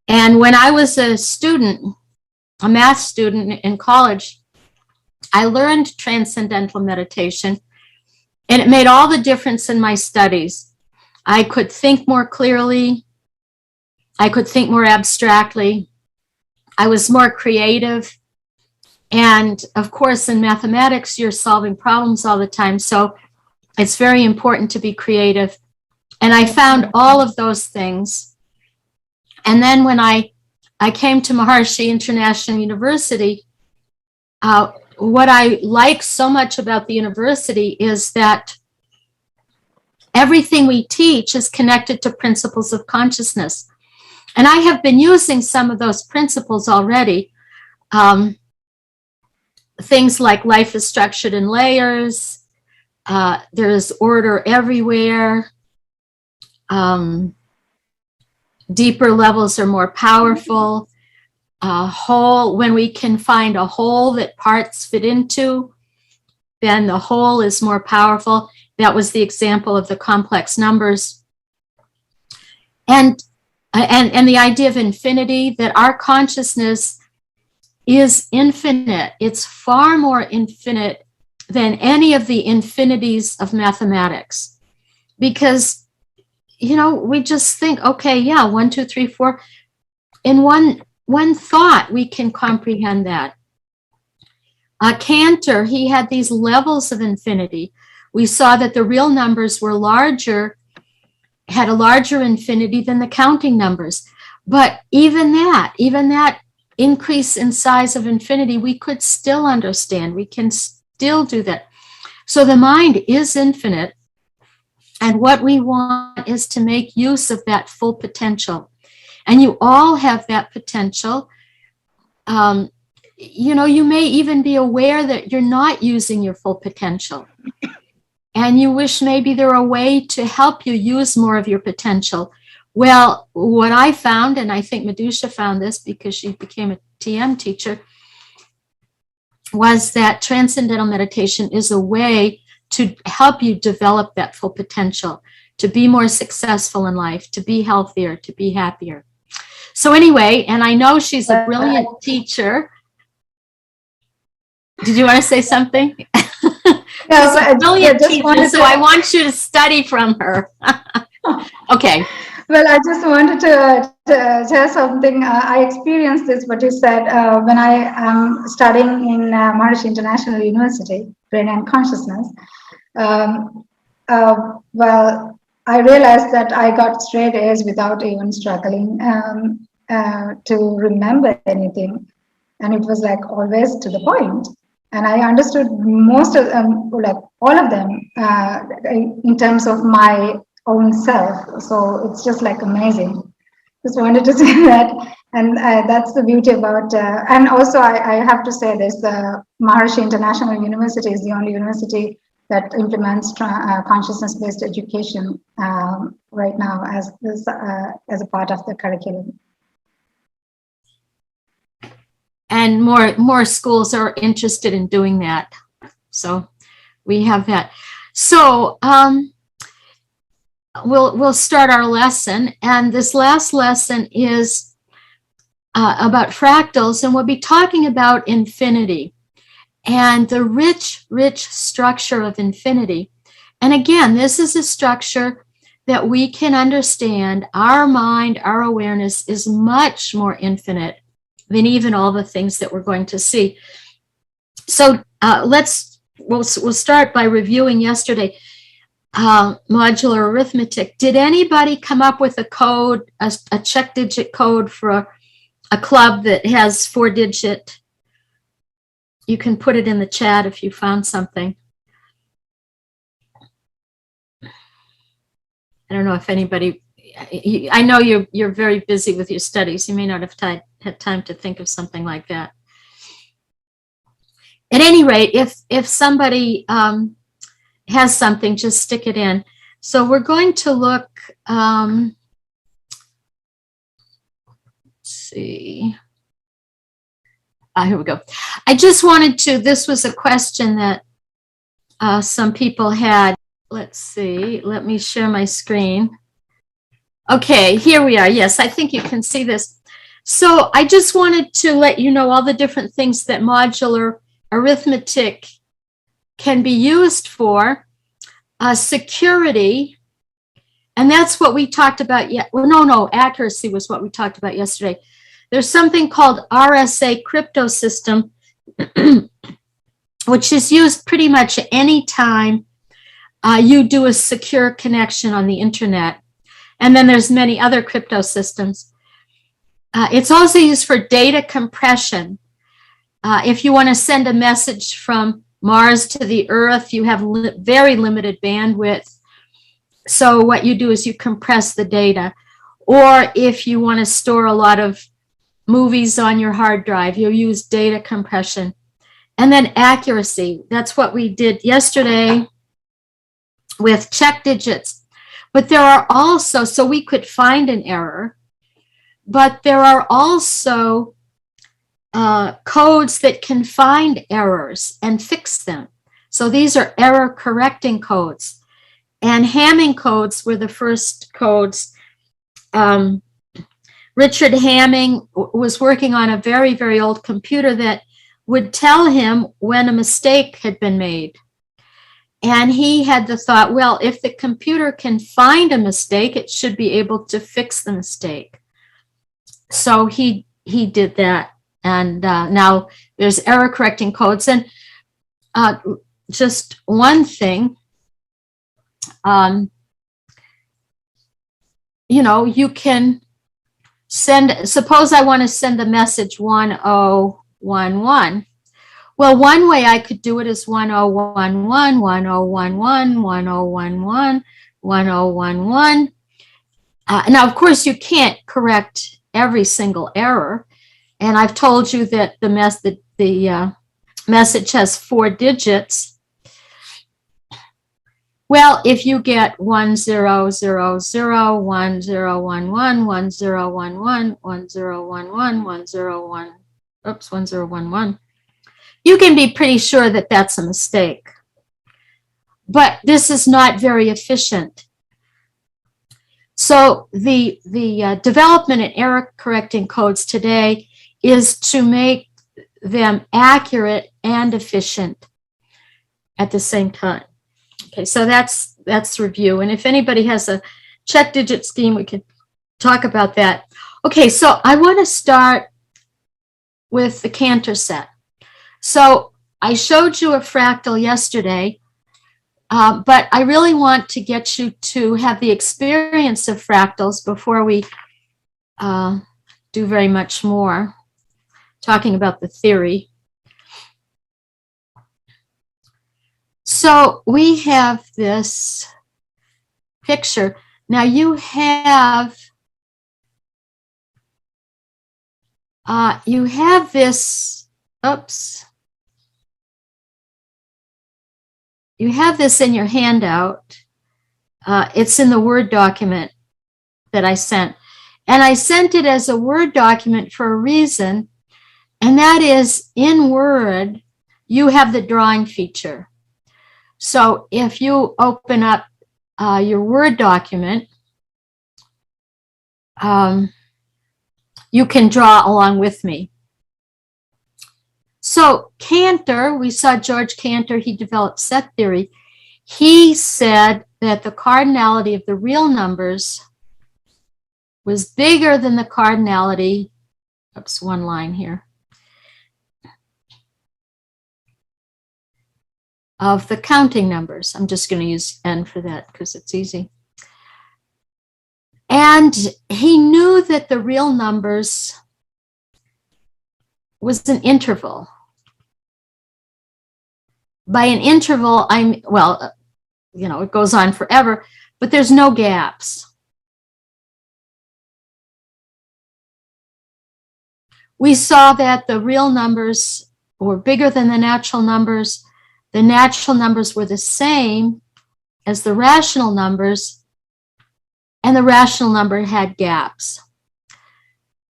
And when I was a student, a math student in college, I learned transcendental meditation, and it made all the difference in my studies. I could think more clearly. I could think more abstractly. I was more creative. And of course, in mathematics, you're solving problems all the time. So it's very important to be creative. And I found all of those things. And then when I came to Maharishi International University, what I like so much about the university is that everything we teach is connected to principles of consciousness. And I have been using some of those principles already. Things like life is structured in layers. There's order everywhere. Deeper levels are more powerful. When we can find a whole that parts fit into, then the whole is more powerful. That was the example of the complex numbers. And the idea of infinity, that our consciousness is infinite. It's far more infinite than any of the infinities of mathematics. Because, you know, we just think, okay, yeah, 1, 2, 3, 4. In one thought, we can comprehend that. Cantor, he had these levels of infinity. We saw that the real numbers were larger, had a larger infinity than the counting numbers. But even that increase in size of infinity, we could still understand. We can still do that. So the mind is infinite. And what we want is to make use of that full potential. And you all have that potential. You know, you may even be aware that you're not using your full potential. And you wish maybe there were a way to help you use more of your potential. Well, what I found, and I think Madhusha found this because she became a TM teacher, was that transcendental meditation is a way to help you develop that full potential, to be more successful in life, to be healthier, to be happier. So anyway, and I know she's a brilliant teacher. Did you want to say something? No, she's a brilliant teacher, so I want you to study from her. Okay. Well, I just wanted to share something. I experienced this, what you said, when I am studying in Maharishi International University, Brain and Consciousness. Well, I realized that I got straight A's without even struggling to remember anything. And it was like always to the point. And I understood most of them, like all of them, in terms of my own self. So it's just like amazing. Just wanted to say that. And that's the beauty about, and also I have to say this, Maharishi International University is the only university that implements consciousness-based education right now as a part of the curriculum. And more schools are interested in doing that. So we have that. So we'll start our lesson. And this last lesson is about fractals. And we'll be talking about infinity and the rich, rich structure of infinity. And again, this is a structure that we can understand. Our mind, our awareness is much more infinite than even all the things that we're going to see. So we'll start by reviewing yesterday modular arithmetic. Did anybody come up with a code, a check digit code for a club that has 4-digit? You can put it in the chat if you found something. I don't know if anybody, I know you're very busy with your studies. You may not have had time to think of something like that. At any rate, if somebody has something, just stick it in. So we're going to look, let's see. Here we go. I just wanted to, this was a question that some people had. Let's see, let me share my screen. Okay, here we are. Yes, I think you can see this. So I just wanted to let you know all the different things that modular arithmetic can be used for. Security, and that's what we talked about yet. Well, no, accuracy was what we talked about yesterday. There's something called RSA crypto system, which is used pretty much any time you do a secure connection on the internet. And then there's many other crypto systems. It's also used for data compression. If you want to send a message from Mars to the Earth, you have very limited bandwidth. So what you do is you compress the data. Or if you want to store a lot of movies on your hard drive, you use data compression. And then accuracy. That's what we did yesterday with check digits. But there are also, so we could find an error, but there are also codes that can find errors and fix them. So these are error correcting codes. And Hamming codes were the first codes. Richard Hamming was working on a very, very old computer that would tell him when a mistake had been made. And he had the thought, well, if the computer can find a mistake, it should be able to fix the mistake. So he did that. And now there's error correcting codes. And just one thing, you can send, suppose I want to send the message 1011. Well, one way I could do it is 1011, 1011, 1011, 1011. Now, of course, you can't correct every single error. And I've told you that the message has 4 digits. Well, if you get 1000, 1011, 1011, 1011, 1011, you can be pretty sure that that's a mistake. But this is not very efficient. So the development in error correcting codes today is to make them accurate and efficient at the same time. Okay, so that's review. And if anybody has a check digit scheme, we can talk about that. Okay, so I want to start with the Cantor set. So I showed you a fractal yesterday, but I really want to get you to have the experience of fractals before we do very much more, talking about the theory. So we have this picture. Now you have this, oops. You have this in your handout. It's in the Word document that I sent. And I sent it as a Word document for a reason, and that is in Word, you have the drawing feature. So if you open up your Word document, you can draw along with me. So Cantor, we saw George Cantor, he developed set theory. He said that the cardinality of the real numbers was bigger than the cardinality, oops, one line here, of the counting numbers. I'm just going to use n for that because it's easy. And he knew that the real numbers was an interval. By an interval, it goes on forever, but there's no gaps. We saw that the real numbers were bigger than the natural numbers. The natural numbers were the same as the rational numbers, and the rational number had gaps.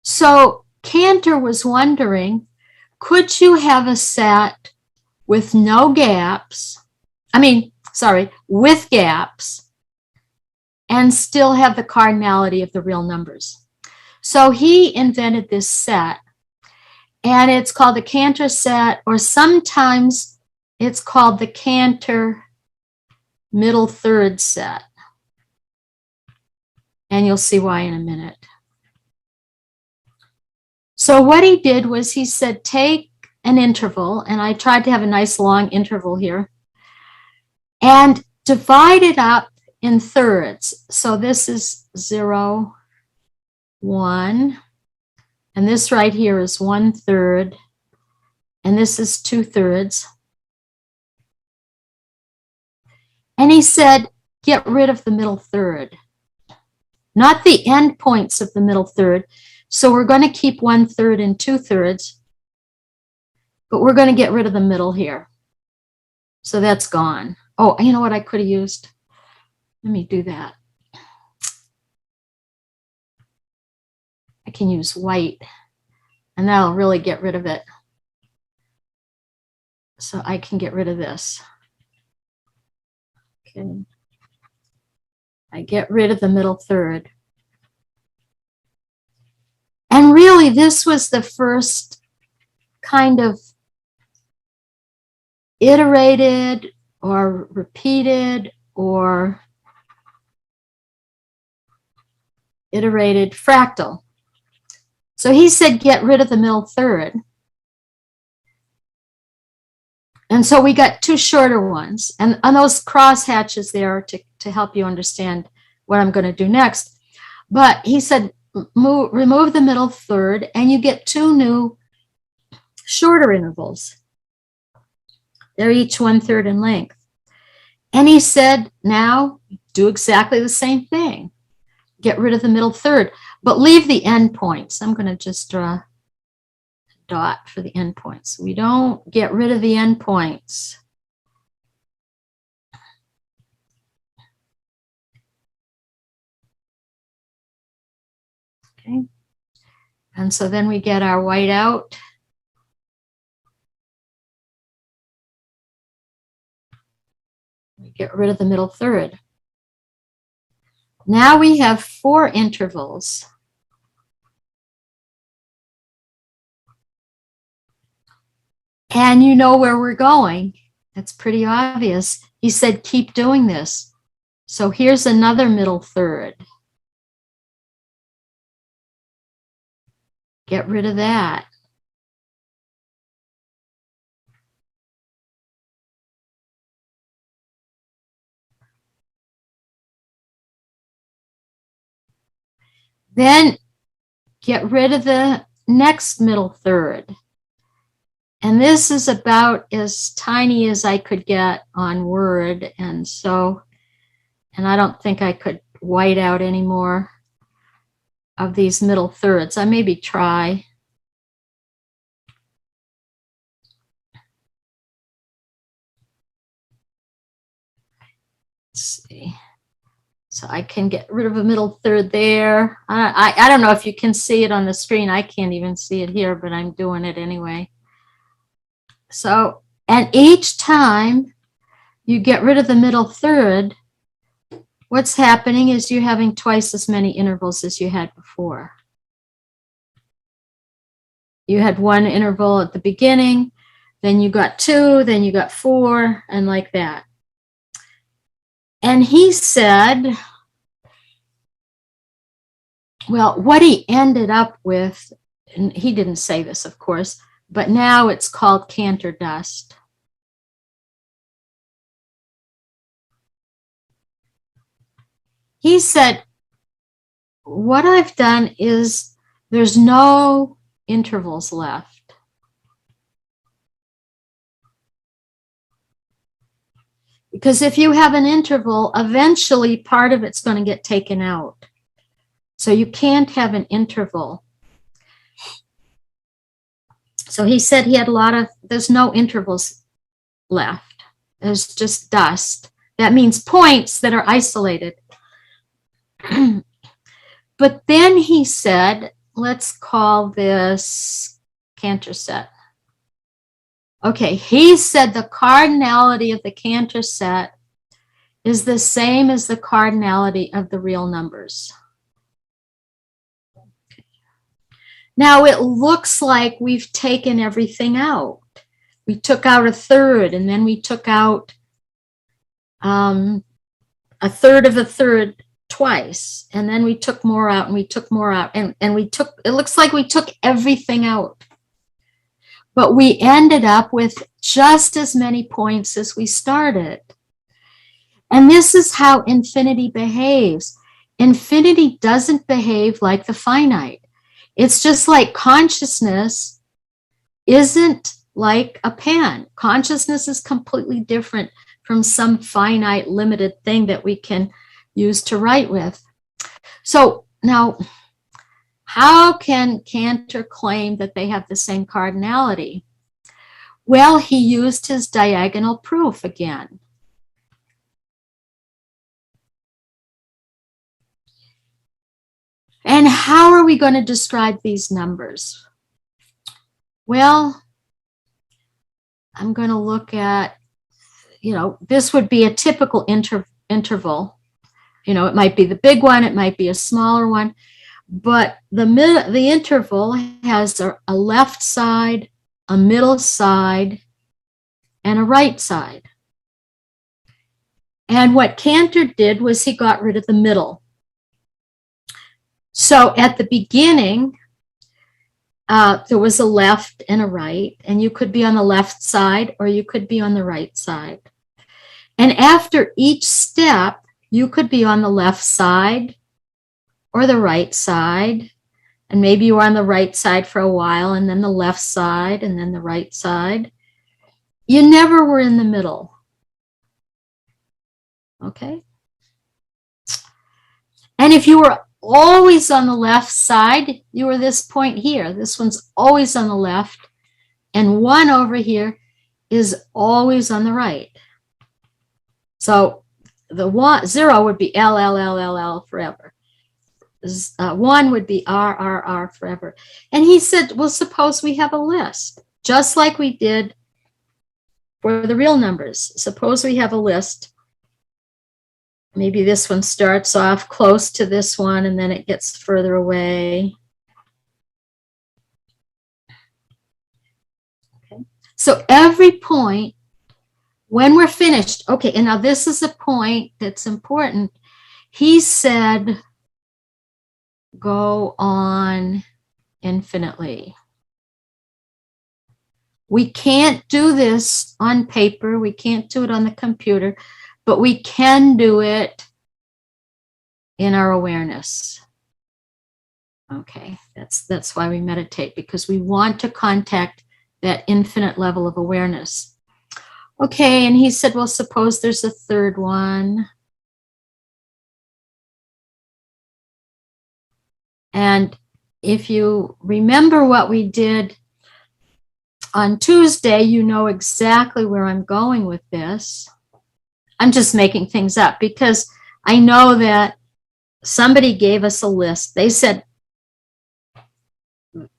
So Cantor was wondering, could you have a set with no gaps, with gaps, and still have the cardinality of the real numbers? So he invented this set, and it's called the Cantor Set, or sometimes it's called the Cantor Middle Third Set. And you'll see why in a minute. So what he did was he said, take an interval, and I tried to have a nice long interval here, and divide it up in thirds. So this is 0, 1, and this right here is 1/3, and this is 2/3. And he said, get rid of the middle third, not the end points of the middle third. So we're going to keep 1/3 and 2/3, but we're going to get rid of the middle here. So that's gone. Oh, you know what I could have used? Let me do that. I can use white, and that'll really get rid of it. So I can get rid of this. Okay. I get rid of the middle third. And really, this was the first kind of iterated or repeated or iterated fractal. So he said, get rid of the middle third. And so we got two shorter ones. And on those cross hatches there to help you understand what I'm going to do next. But he said, remove the middle third, and you get two new shorter intervals. They're each 1/3 in length. And he said, now do exactly the same thing. Get rid of the middle third, but leave the end points. I'm going to just draw a dot for the end points. We don't get rid of the end points. Okay. And so then we get our white out. We get rid of the middle third. Now we have 4 intervals. And you know where we're going. That's pretty obvious. He said, keep doing this. So here's another middle third. Get rid of that. Then get rid of the next middle third. And this is about as tiny as I could get on Word. And I don't think I could white out any more of these middle thirds. I maybe try. Let's see. So I can get rid of a middle third there. I don't know if you can see it on the screen. I can't even see it here, but I'm doing it anyway. So, and each time you get rid of the middle third, what's happening is you're having twice as many intervals as you had before. You had 1 interval at the beginning, then you got 2, then you got 4, and like that. And he said, well, what he ended up with, and he didn't say this, of course, but now it's called Cantor dust. He said, what I've done is there's no intervals left. Because if you have an interval, eventually part of it's going to get taken out. So you can't have an interval. So he said he had there's no intervals left. There's just dust. That means points that are isolated. But then he said, let's call this Cantor Set. Okay, he said the cardinality of the Cantor Set is the same as the cardinality of the real numbers. Now it looks like we've taken everything out. We took out a third, and then we took out a third of a third twice, and then we took more out, and we took more out, and we took, it looks like we took everything out. But we ended up with just as many points as we started. And this is how infinity behaves. Infinity doesn't behave like the finite. It's just like consciousness isn't like a pen. Consciousness is completely different from some finite limited thing that we can use to write with. So now, how can Cantor claim that they have the same cardinality? Well, he used his diagonal proof again. And how are we going to describe these numbers? Well, I'm going to look at, this would be a typical interval. It might be the big one, it might be a smaller one, but the interval has a left side, a middle side, and a right side. And what Cantor did was he got rid of the middle. So at the beginning, there was a left and a right, and you could be on the left side or you could be on the right side. And after each step, you could be on the left side or the right side, and maybe you were on the right side for a while, and then the left side, and then the right side. You never were in the middle. Okay? And if you were always on the left side, you were this point here. This one's always on the left, and one over here is always on the right. So the 0 would be L, L, L, L, L forever. 1 would be R, R, R forever. And he said, well, suppose we have a list, just like we did for the real numbers. Suppose we have a list. Maybe this one starts off close to this one, and then it gets further away. Okay. So every point, when we're finished, okay, and now this is a point that's important. He said, go on infinitely. We can't do this on paper. We can't do it on the computer, but we can do it in our awareness. Okay, that's why we meditate, because we want to contact that infinite level of awareness. Okay, and he said, well, suppose there's a third one. And if you remember what we did on Tuesday, you know exactly where I'm going with this. I'm just making things up because I know that somebody gave us a list. They said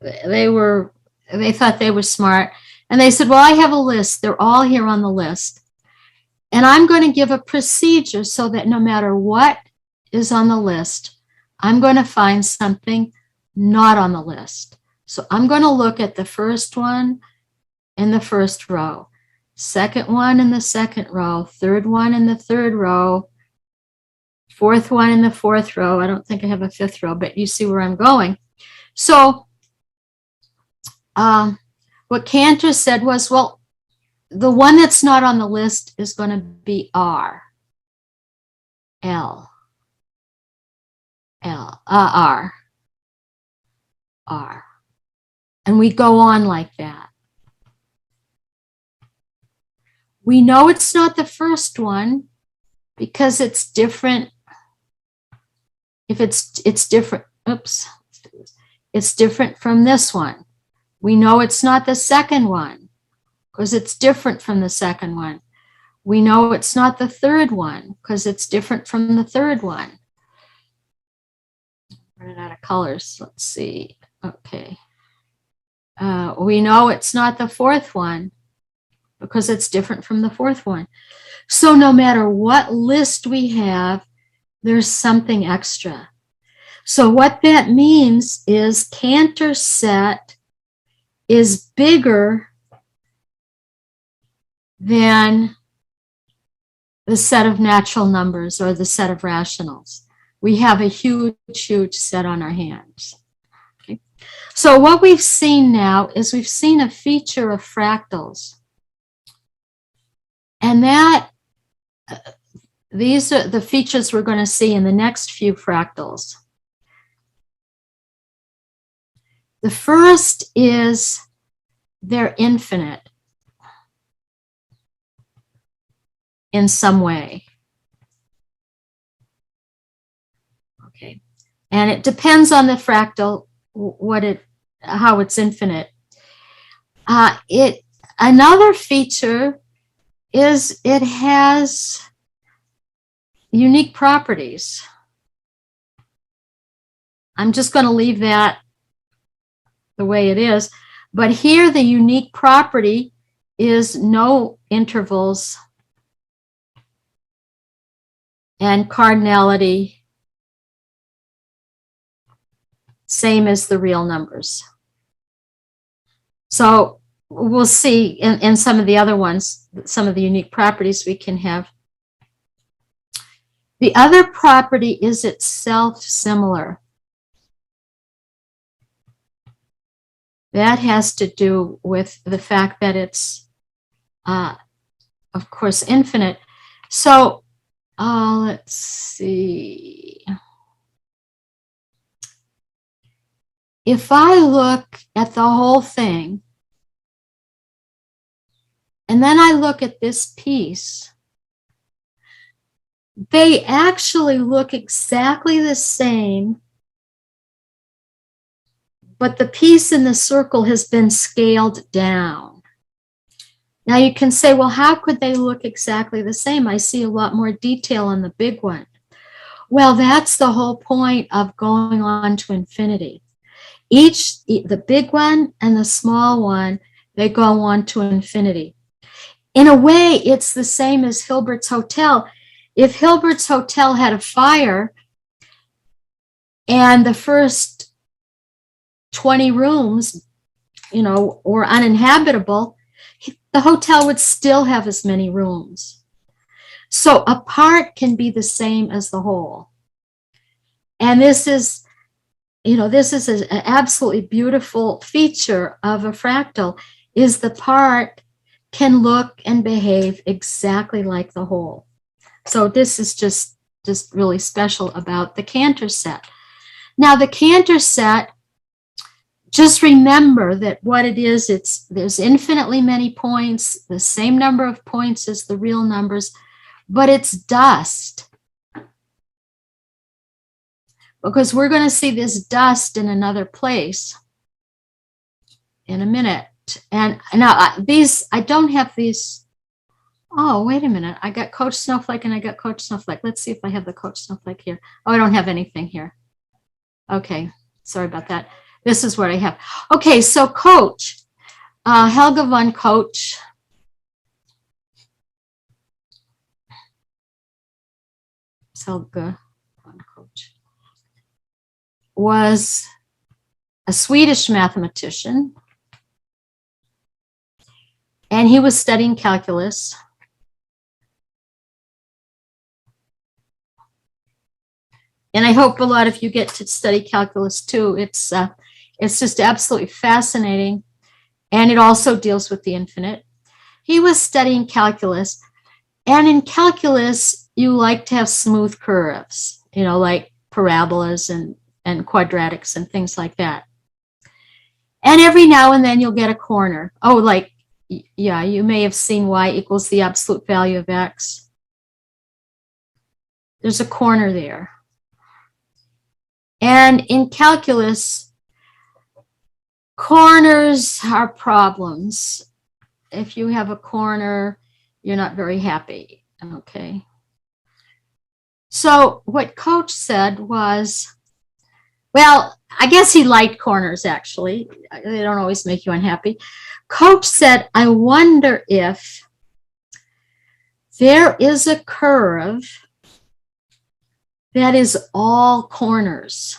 they thought they were smart. And they said, well, I have a list. They're all here on the list. And I'm going to give a procedure so that no matter what is on the list, I'm going to find something not on the list. So I'm going to look at the first one in the first row, second one in the second row, third one in the third row, fourth one in the fourth row. I don't think I have a fifth row, but you see where I'm going. So what Cantor said was, well, the one that's not on the list is going to be R, L, L, R, R. And we go on like that. We know it's not the first one because it's different. If it's different, oops, it's different from this one. We know it's not the second one because it's different from the second one. We know it's not the third one because it's different from the third one. Running out of colors. Let's see. Okay. We know it's not the fourth one because it's different from the fourth one. So no matter what list we have, there's something extra. So what that means is Cantor Set is bigger than the set of natural numbers or the set of rationals. We have a huge, huge set on our hands. Okay. So what we've seen now is we've seen a feature of fractals. And that, these are the features we're going to see in the next few fractals. The first is they're infinite in some way. Okay. And it depends on the fractal, how it's infinite. Another feature is it has unique properties. I'm just going to leave that the way it is. But here the unique property is no intervals and cardinality, same as the real numbers. So we'll see in some of the other ones, some of the unique properties we can have. The other property is itself similar. That has to do with the fact that it's, of course, infinite. So let's see. If I look at the whole thing, and then I look at this piece, they actually look exactly the same, but the piece in the circle has been scaled down. Now you can say, well, how could they look exactly the same? I see a lot more detail on the big one. Well, that's the whole point of going on to infinity. The big one and the small one, they go on to infinity. In a way, it's the same as Hilbert's Hotel. If Hilbert's Hotel had a fire and the first 20 rooms, were uninhabitable, the hotel would still have as many rooms. So a part can be the same as the whole. And this is an absolutely beautiful feature of a fractal, is the part can look and behave exactly like the whole. So this is just really special about the Cantor set. Now the Cantor set, just remember that what it is, there's infinitely many points, the same number of points as the real numbers, but it's dust. Because we're going to see this dust in another place in a minute. And now I don't have these. Oh, wait a minute. I got Coach Snowflake and I got Coach Snowflake. Let's see if I have the Coach Snowflake here. Oh, I don't have anything here. Okay, sorry about that. This is what I have. Okay, so Coach, Helga von Coach. Helga von Coach was a Swedish mathematician, and he was studying calculus. And I hope a lot of you get to study calculus too. It's just absolutely fascinating. And it also deals with the infinite. He was studying calculus. And in calculus, you like to have smooth curves, like parabolas and quadratics and things like that. And every now and then you'll get a corner. Oh, yeah, you may have seen y equals the absolute value of x. There's a corner there. And in calculus, corners are problems. If you have a corner, you're not very happy, okay? So what Coach said was, well, I guess he liked corners, actually. They don't always make you unhappy. Coach said, I wonder if there is a curve that is all corners.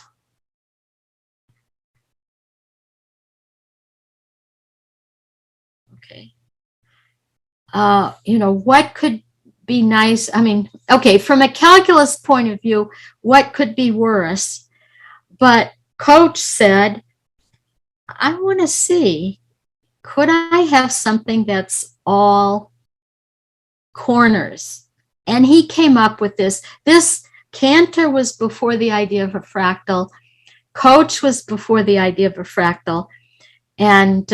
you know, what could be nice? I mean, okay, from a calculus point of view, what could be worse? But Coach said, I want to see, could I have something that's all corners? And he came up with this. This Cantor was before the idea of a fractal. Coach was before the idea of a fractal. And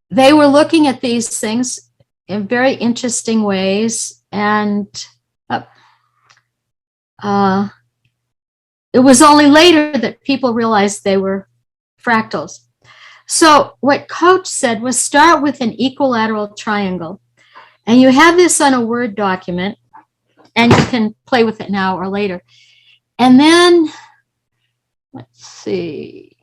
they were looking at these things in very interesting ways. And it was only later that people realized they were fractals. So what Coach said was start with an equilateral triangle. And you have this on a Word document, and you can play with it now or later. And then, let's see,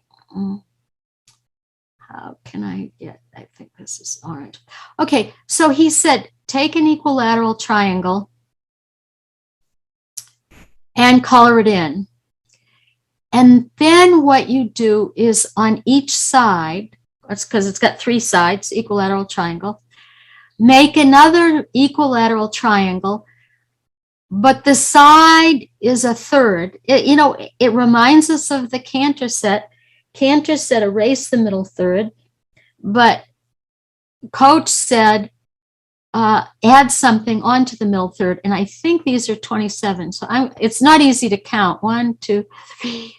how can I get, I think this is orange. Okay, so he said, take an equilateral triangle and color it in. And then what you do is on each side, that's because it's got 3 sides, equilateral triangle, make another equilateral triangle, but the side is a third. You know, it reminds us of the Cantor set. Cantor said erase the middle third, but Coach said add something onto the middle third. And I think these are 27. So it's not easy to count. 1, 2, 3,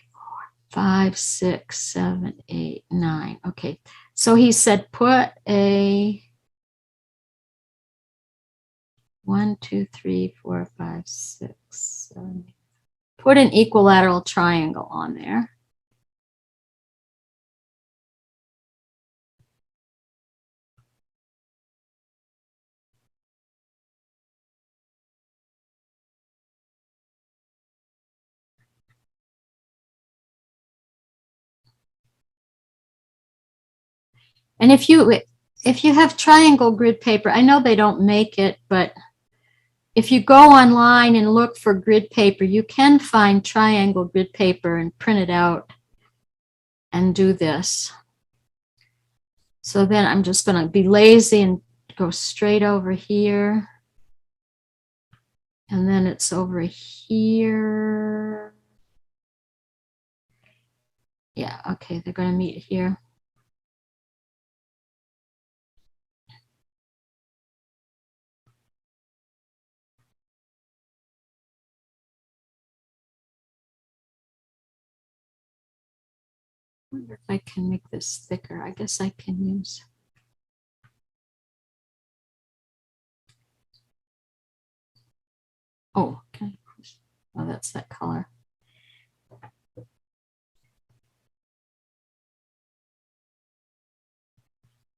5, 6, 7, 8, 9. Okay. So he said put a 1, 2, 3, 4, 5, 6, 7. Put an equilateral triangle on there. And if you have triangle grid paper, I know they don't make it, but if you go online and look for grid paper, you can find triangle grid paper and print it out and do this. So then I'm just going to be lazy and go straight over here. And then it's over here. Yeah, okay, they're going to meet here. I wonder if I can make this thicker. I guess I can use. Oh, okay. Oh, that's that color.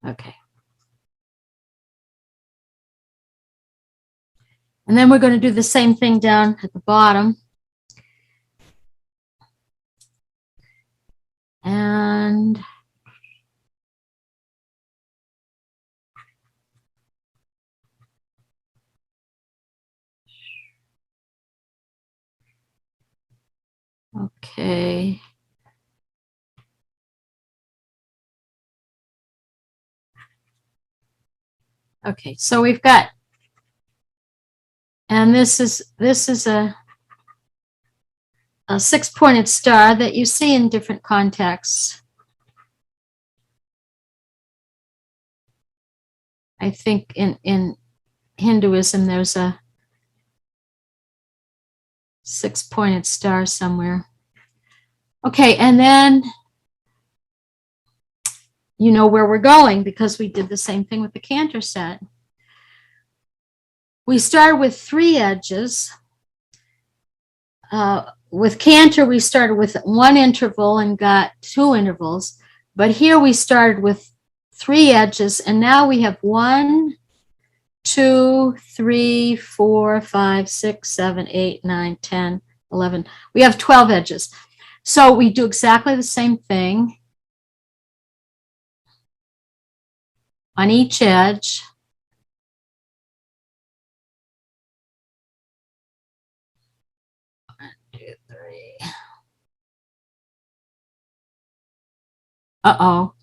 Okay. And then we're going to do the same thing down at the bottom. And okay. Okay, so we've got, and this is a 6-pointed star that you see in different contexts. I think in Hinduism there's a 6-pointed star somewhere. Okay, and then you know where we're going because we did the same thing with the Cantor set. We started with 3 edges. With Cantor, we started with 1 interval and got 2 intervals. But here we started with 3 edges, and now we have 1, 2, 3, 4, 5, 6, 7, 8, 9, 10, 11. We have 12 edges. So we do exactly the same thing on each edge. Uh-oh.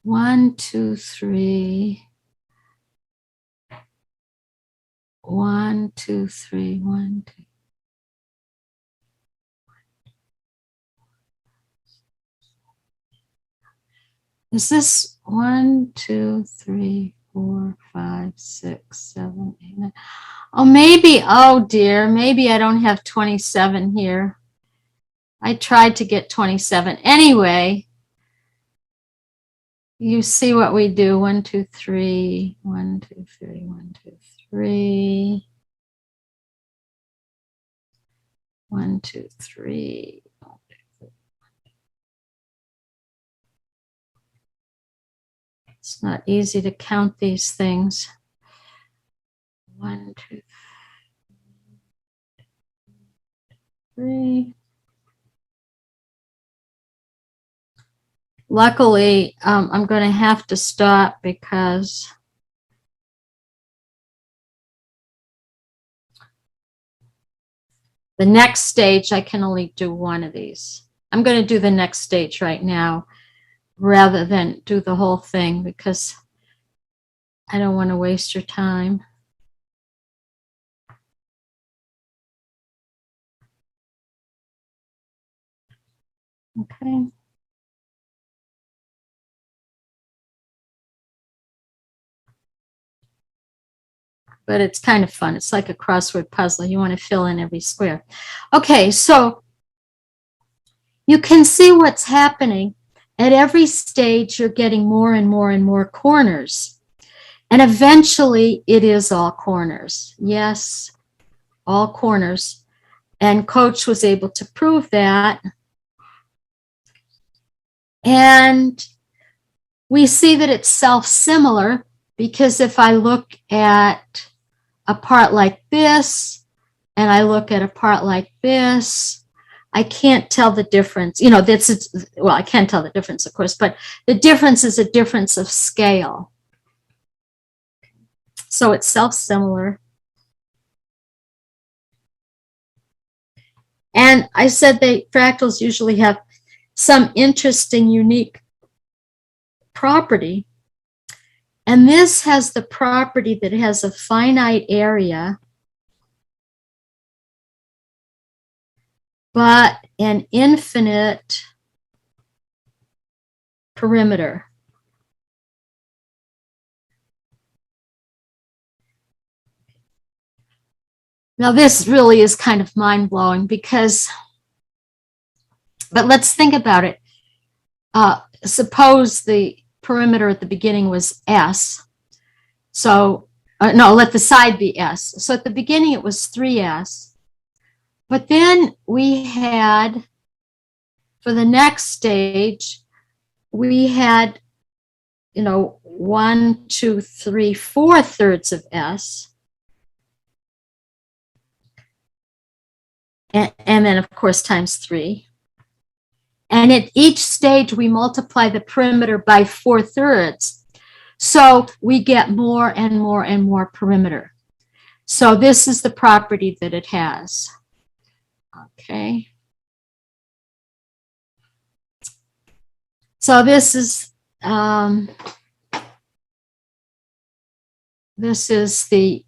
1, 2, 3. 1, 2, 3, 1, 2. Is this 1, 2, 3, 4, 5, 6, 7, 8, 9? Oh, maybe, oh dear, maybe I don't have 27 here. I tried to get 27. Anyway, you see what we do. 1, 2, 3, 1, 2, 3, 1, 2, 3. 1, 2, 3. It's not easy to count these things. 1, 2, 3. Luckily, I'm going to have to stop because the next stage, I can only do one of these. I'm going to do the next stage right now rather than do the whole thing because I don't want to waste your time. Okay. But it's kind of fun. It's like a crossword puzzle. You want to fill in every square. Okay, so you can see what's happening. At every stage, you're getting more and more and more corners. And eventually, it is all corners. Yes, all corners. And Coach was able to prove that. And we see that it's self-similar because if I look at a part like this and I look at a part like this, I can't tell the difference. You know, well, I can't tell the difference, of course, but the difference is a difference of scale. So it's self-similar. And I said fractals usually have some interesting, unique property. And this has the property that it has a finite area, but an infinite perimeter. Now, this really is kind of mind-blowing because, but let's think about it. Suppose the perimeter at the beginning was S. So, no, let the side be S. So at the beginning, it was 3S. But then we had, for the next stage, we had, 1, 2, 3, 4 thirds of S. And then, of course, times 3. And at each stage, we multiply the perimeter by 4 thirds. So we get more and more and more perimeter. So this is the property that it has. Okay. So this is the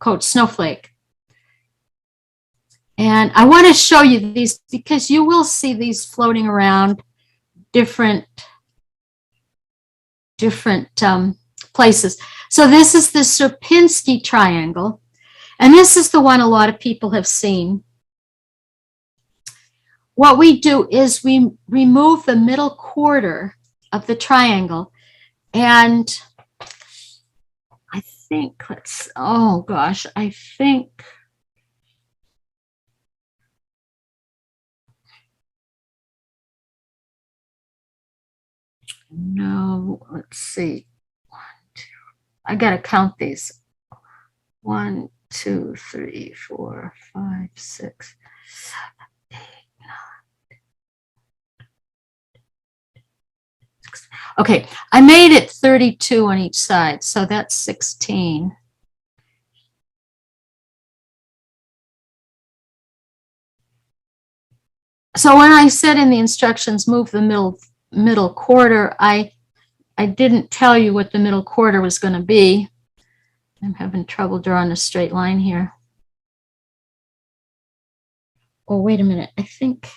Coach Snowflake. And I want to show you these because you will see these floating around different places. So this is the Serpinsky Triangle. And this is the one a lot of people have seen. What we do is we remove the middle quarter of the triangle. And I think, oh gosh, I think, no, let's see. 1, 2, I got to count these. 1, 2, 3, 4, 5, 6, 7, 8, 9. Okay, I made it 32 on each side, so that's 16. So when I said in the instructions, move the middle quarter, I I didn't tell you what the middle quarter was going to be. I'm having trouble drawing a straight line here. Oh, wait a minute. I think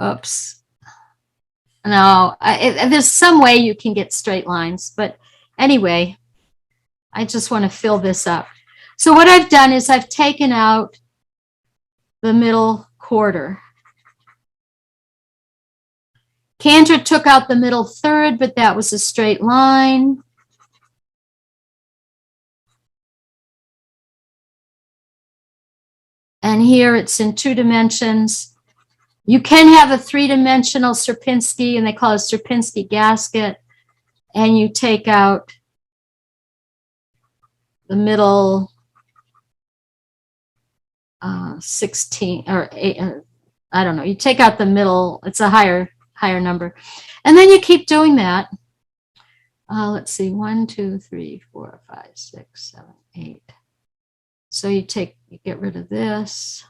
oops. No, there's some way you can get straight lines, but anyway, I just want to fill this up. So what I've done is I've taken out the middle quarter. Cantor took out the middle third, but that was a straight line. And here it's in 2 dimensions. You can have a 3-dimensional Serpinsky, and they call it Serpinsky gasket. And you take out the middle 16 or 8, I don't know. You take out the middle, it's a higher number. And then you keep doing that. Let's see, 1, 2, 3, 4, 5, 6, 7, 8. So you get rid of this.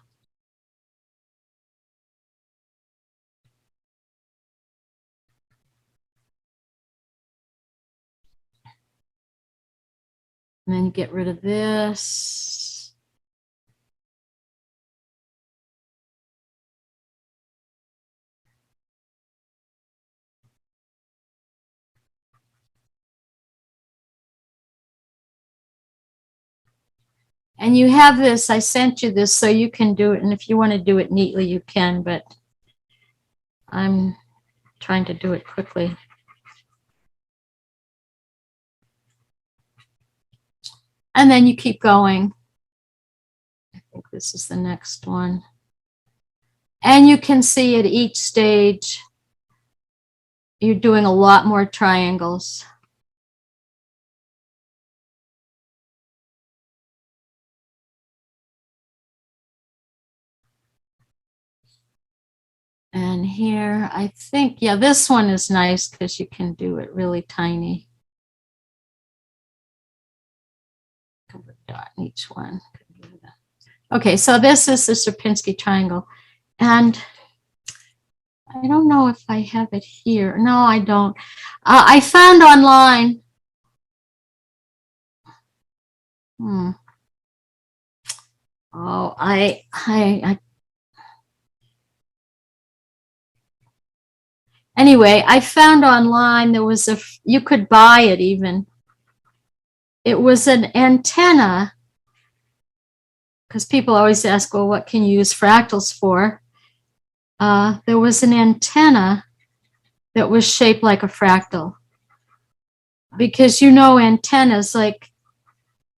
And then you get rid of this. And you have this, I sent you this so you can do it. And if you want to do it neatly, you can, but I'm trying to do it quickly. And then you keep going. I think this is the next one. And you can see at each stage, you're doing a lot more triangles. And here, I think, yeah, this one is nice because you can do it really tiny. Put a dot in each one. Okay, so this is the Serpinsky Triangle. And I don't know if I have it here. No, I don't. I found online. Oh, anyway, I found online there was you could buy it even. It was an antenna, because people always ask, well, what can you use fractals for? There was an antenna that was shaped like a fractal. Because you know antennas, like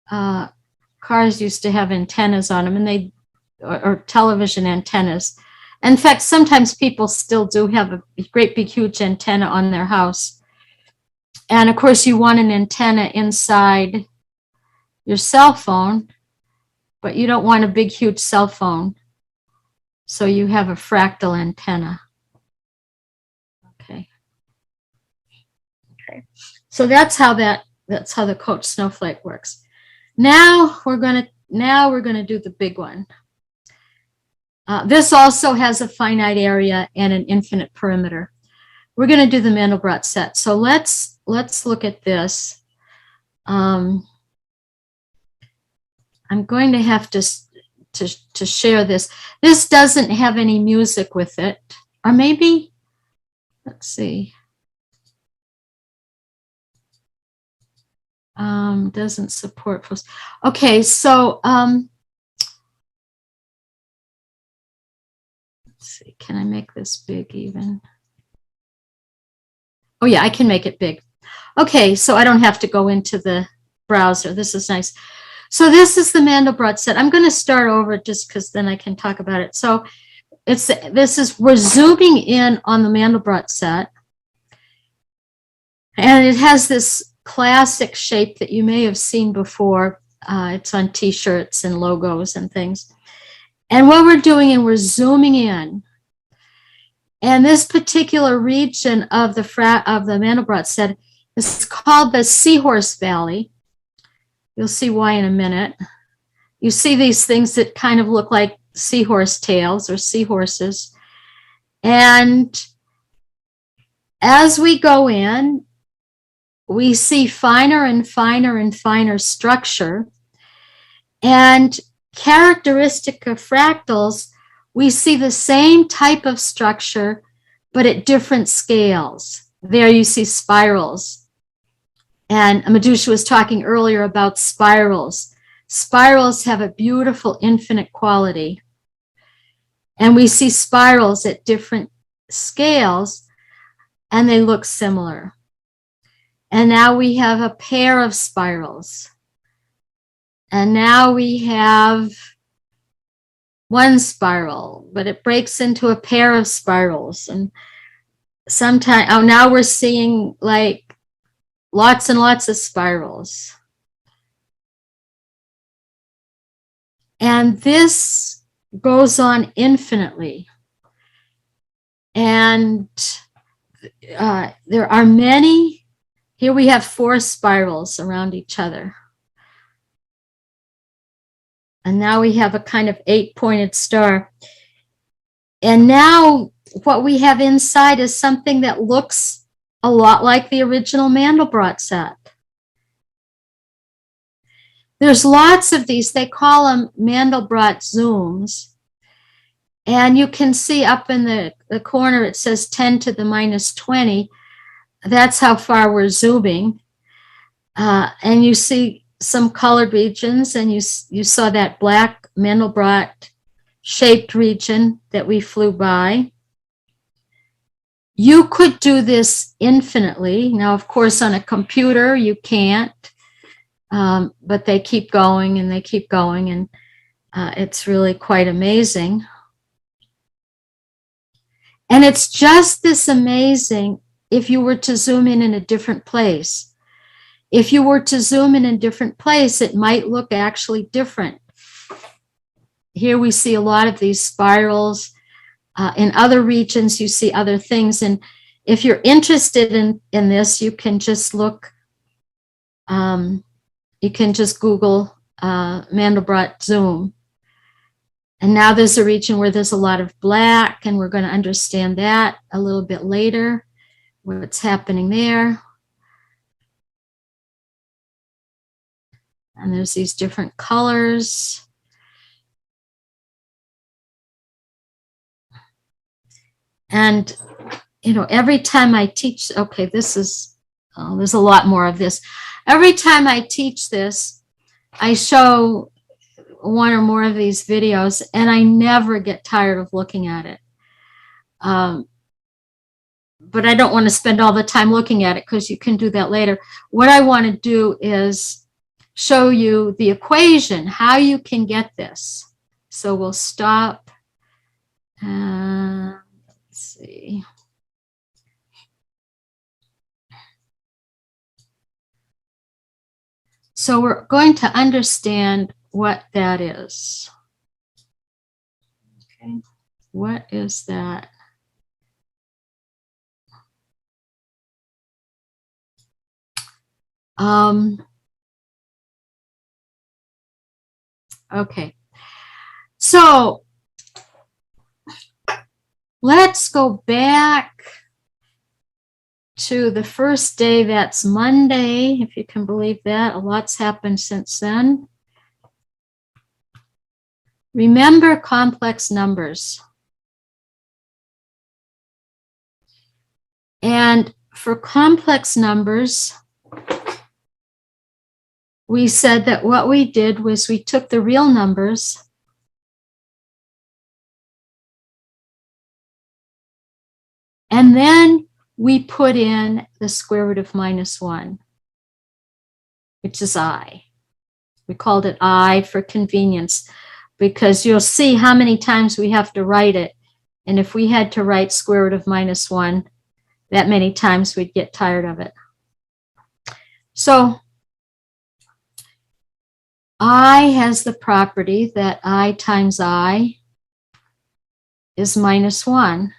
cars used to have antennas on them, and or television antennas. In fact, sometimes people still do have a great big huge antenna on their house. And of course, you want an antenna inside your cell phone, but you don't want a big huge cell phone. So you have a fractal antenna. Okay. So that's how the coach snowflake works. Now we're gonna do the big one. This also has a finite area and an infinite perimeter. We're going to do the Mandelbrot set. So let's look at this. I'm going to have to share this. This doesn't have any music with it, or maybe, let's see. Doesn't support post. Okay, so see, can I make this big even? Oh yeah, I can make it big. Okay, so I don't have to go into the browser. This is nice. So this is the Mandelbrot set. I'm going to start over just because then I can talk about it. So we're zooming in on the Mandelbrot set. And it has this classic shape that you may have seen before. It's on t-shirts and logos and things. And what we're doing, and we're zooming in. And this particular region of the Mandelbrot set is called the Seahorse Valley. You'll see why in a minute. You see these things that kind of look like seahorse tails or seahorses. And as we go in, we see finer and finer and finer structure. And characteristic of fractals, we see the same type of structure, but at different scales. There you see spirals. And Madhusha was talking earlier about spirals. Spirals have a beautiful infinite quality. And we see spirals at different scales, and they look similar. And now we have a pair of spirals. And now we have one spiral, but it breaks into a pair of spirals. And sometimes, oh, now we're seeing like lots and lots of spirals. And this goes on infinitely. And there are many. Here we have 4 spirals around each other. And now we have a kind of 8-pointed star. And now what we have inside is something that looks a lot like the original Mandelbrot set. There's lots of these. They call them Mandelbrot zooms. And you can see up in the corner, it says 10 to the minus 20. That's how far we're zooming. And you see some colored regions, and you saw that black Mandelbrot shaped region that we flew by. You could do this infinitely. Now, of course, on a computer, you can't, but they keep going and they keep going, and it's really quite amazing. And it's just this amazing if you were to zoom in a different place. If you were to zoom in a different place, it might look actually different. Here we see a lot of these spirals. In other regions, you see other things. And if you're interested in this, you can just look, you can just Google Mandelbrot zoom. And now there's a region where there's a lot of black, and we're going to understand that a little bit later, what's happening there. And there's these different colors. And, you know, every time I teach, okay, this is, there's a lot more of this. Every time I teach this, I show one or more of these videos, and I never get tired of looking at it. But I don't want to spend all the time looking at it, because you can do that later. What I want to do is show you the equation, how you can get this. So we'll stop. Let's see. So we're going to understand what that is. Okay, what is that? Okay, so let's go back to the first day. That's Monday, if you can believe that. A lot's happened since then. Remember complex numbers. And for complex numbers, we said that what we did was we took the real numbers and then we put in the square root of -1, which is I. We called it I for convenience, because you'll see how many times we have to write it. And if we had to write square root of -1 that many times, we'd get tired of it. So I has the property that I times I is -1.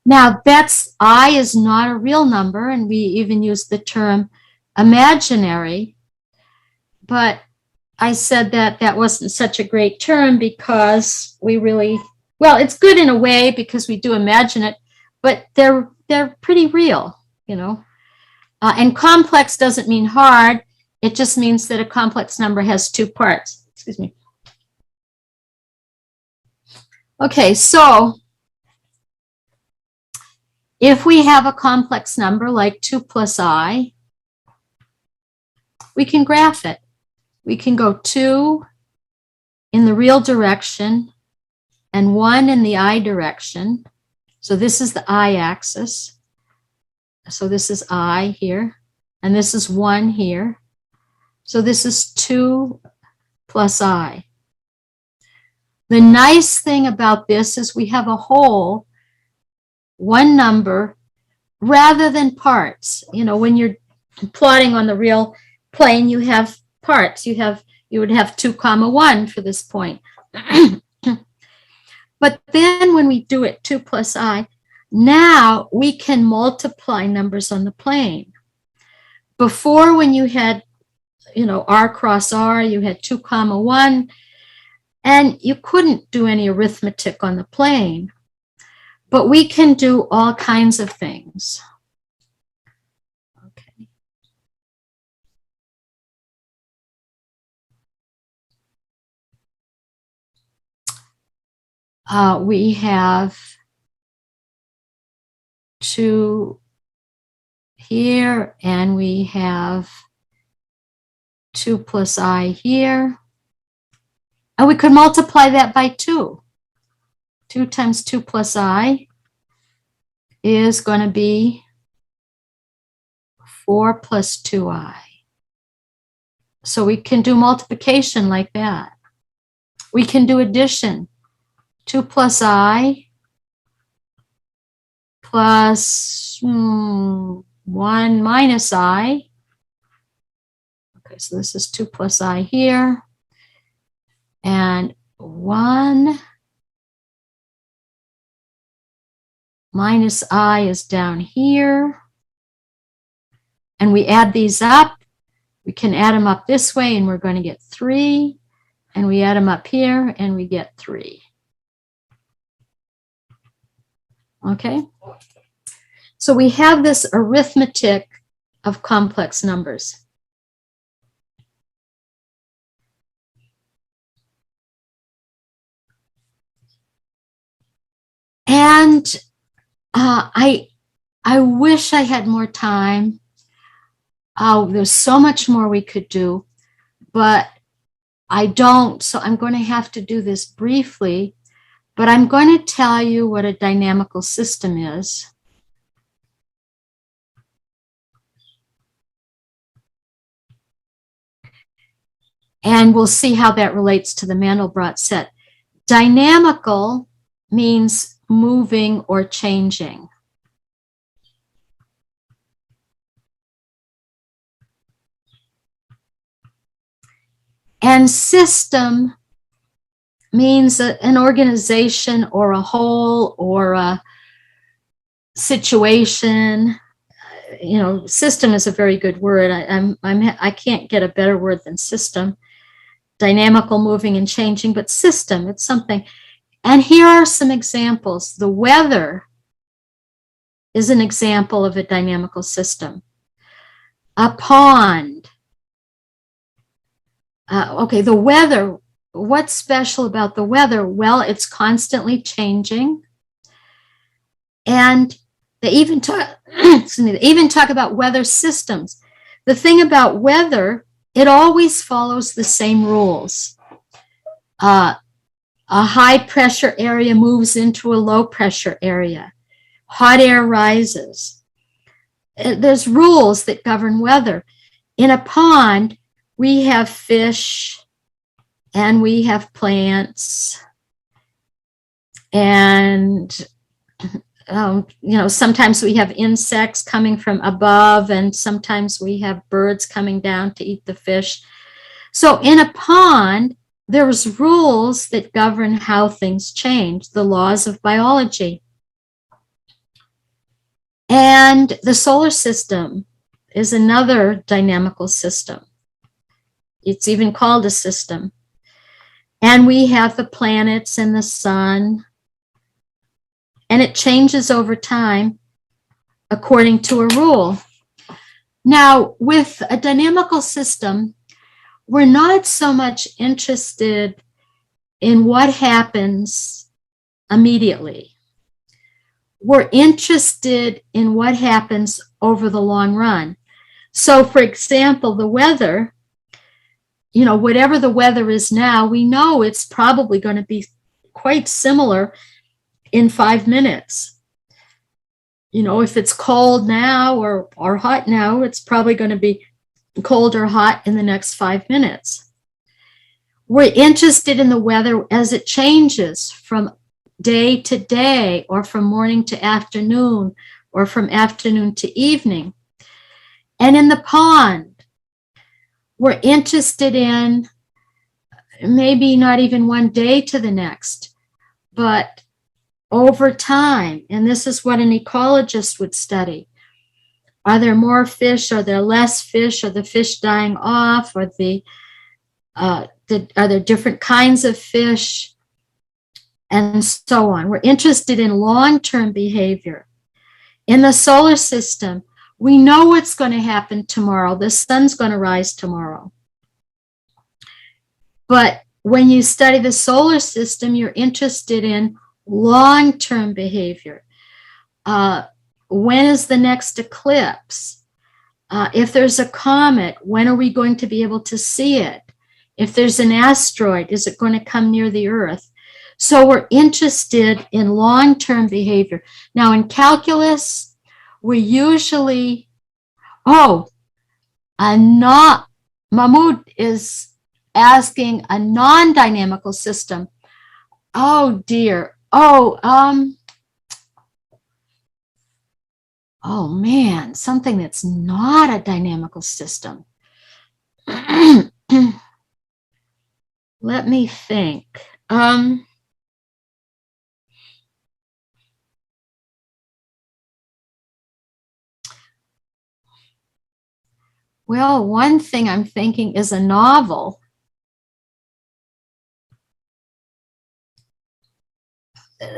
Now, I is not a real number, and we even use the term imaginary, but I said that that wasn't such a great term because we really, well, it's good in a way because we do imagine it, but they're pretty real, you know. And complex doesn't mean hard. It just means that a complex number has two parts. Excuse me. Okay, so if we have a complex number like 2 plus I, we can graph it. We can go 2 in the real direction and 1 in the I direction. So this is the I axis. So this is I here, and this is 1 here. So this is 2 plus I. The nice thing about this is we have a whole, one number, rather than parts. You know, when you're plotting on the real plane, you have parts. You would have 2 comma 1 for this point. But then when we do it 2 plus I, now we can multiply numbers on the plane. Before, when you had, you know, R cross R, you had 2 comma 1, and you couldn't do any arithmetic on the plane. But we can do all kinds of things. Okay. We have 2 here, and we have 2 plus I here. And we could multiply that by 2. 2 times 2 plus I is going to be 4 plus 2I. So we can do multiplication like that. We can do addition. 2 plus I plus 1 minus I. Okay, so this is 2 plus I here. And 1 minus I is down here. And we add these up. We can add them up this way, and we're going to get 3. And we add them up here, and we get 3. Okay? So we have this arithmetic of complex numbers. And I wish I had more time. There's so much more we could do, but I don't, so I'm going to have to do this briefly, but I'm going to tell you what a dynamical system is. And we'll see how that relates to the Mandelbrot set. Dynamical means moving or changing. And system means an organization or a whole or a situation. You know, system is a very good word. I can't get a better word than system. Dynamical, moving and changing, but system, it's something. And here are some examples. The weather is an example of a dynamical system. A pond. Okay, the weather. What's special about the weather? Well, it's constantly changing. And they even talk, about weather systems. The thing about weather, it always follows the same rules. A high pressure area moves into a low pressure area. Hot air rises. There's rules that govern weather. In a pond, we have fish and we have plants. And, you know, sometimes we have insects coming from above, and sometimes we have birds coming down to eat the fish. So in a pond, there's rules that govern how things change, the laws of biology. And the solar system is another dynamical system. It's even called a system. And we have the planets and the sun, and it changes over time according to a rule. Now, with a dynamical system, we're not so much interested in what happens immediately. We're interested in what happens over the long run. So, for example, the weather, you know, whatever the weather is now, we know it's probably going to be quite similar in 5 minutes. You know, if it's cold now or hot now, it's probably going to be cold or hot in the next 5 minutes. We're interested in the weather as it changes from day to day, or from morning to afternoon, or from afternoon to evening. And in the pond, we're interested in maybe not even one day to the next, but over time. And this is what an ecologist would study. Are there more fish? Are there less fish? Are the fish dying off? Are there different kinds of fish? And so on. We're interested in long-term behavior. In the solar system, we know what's going to happen tomorrow. The sun's going to rise tomorrow. But when you study the solar system, you're interested in long-term behavior. When is the next eclipse? If there's a comet, when are we going to be able to see it? If there's an asteroid, is it going to come near the Earth? So we're interested in long-term behavior. Now in calculus, we usually, Mahmoud is asking a non-dynamical system. Oh dear. Oh man, something that's not a dynamical system. Let me think. Well, one thing I'm thinking is a novel.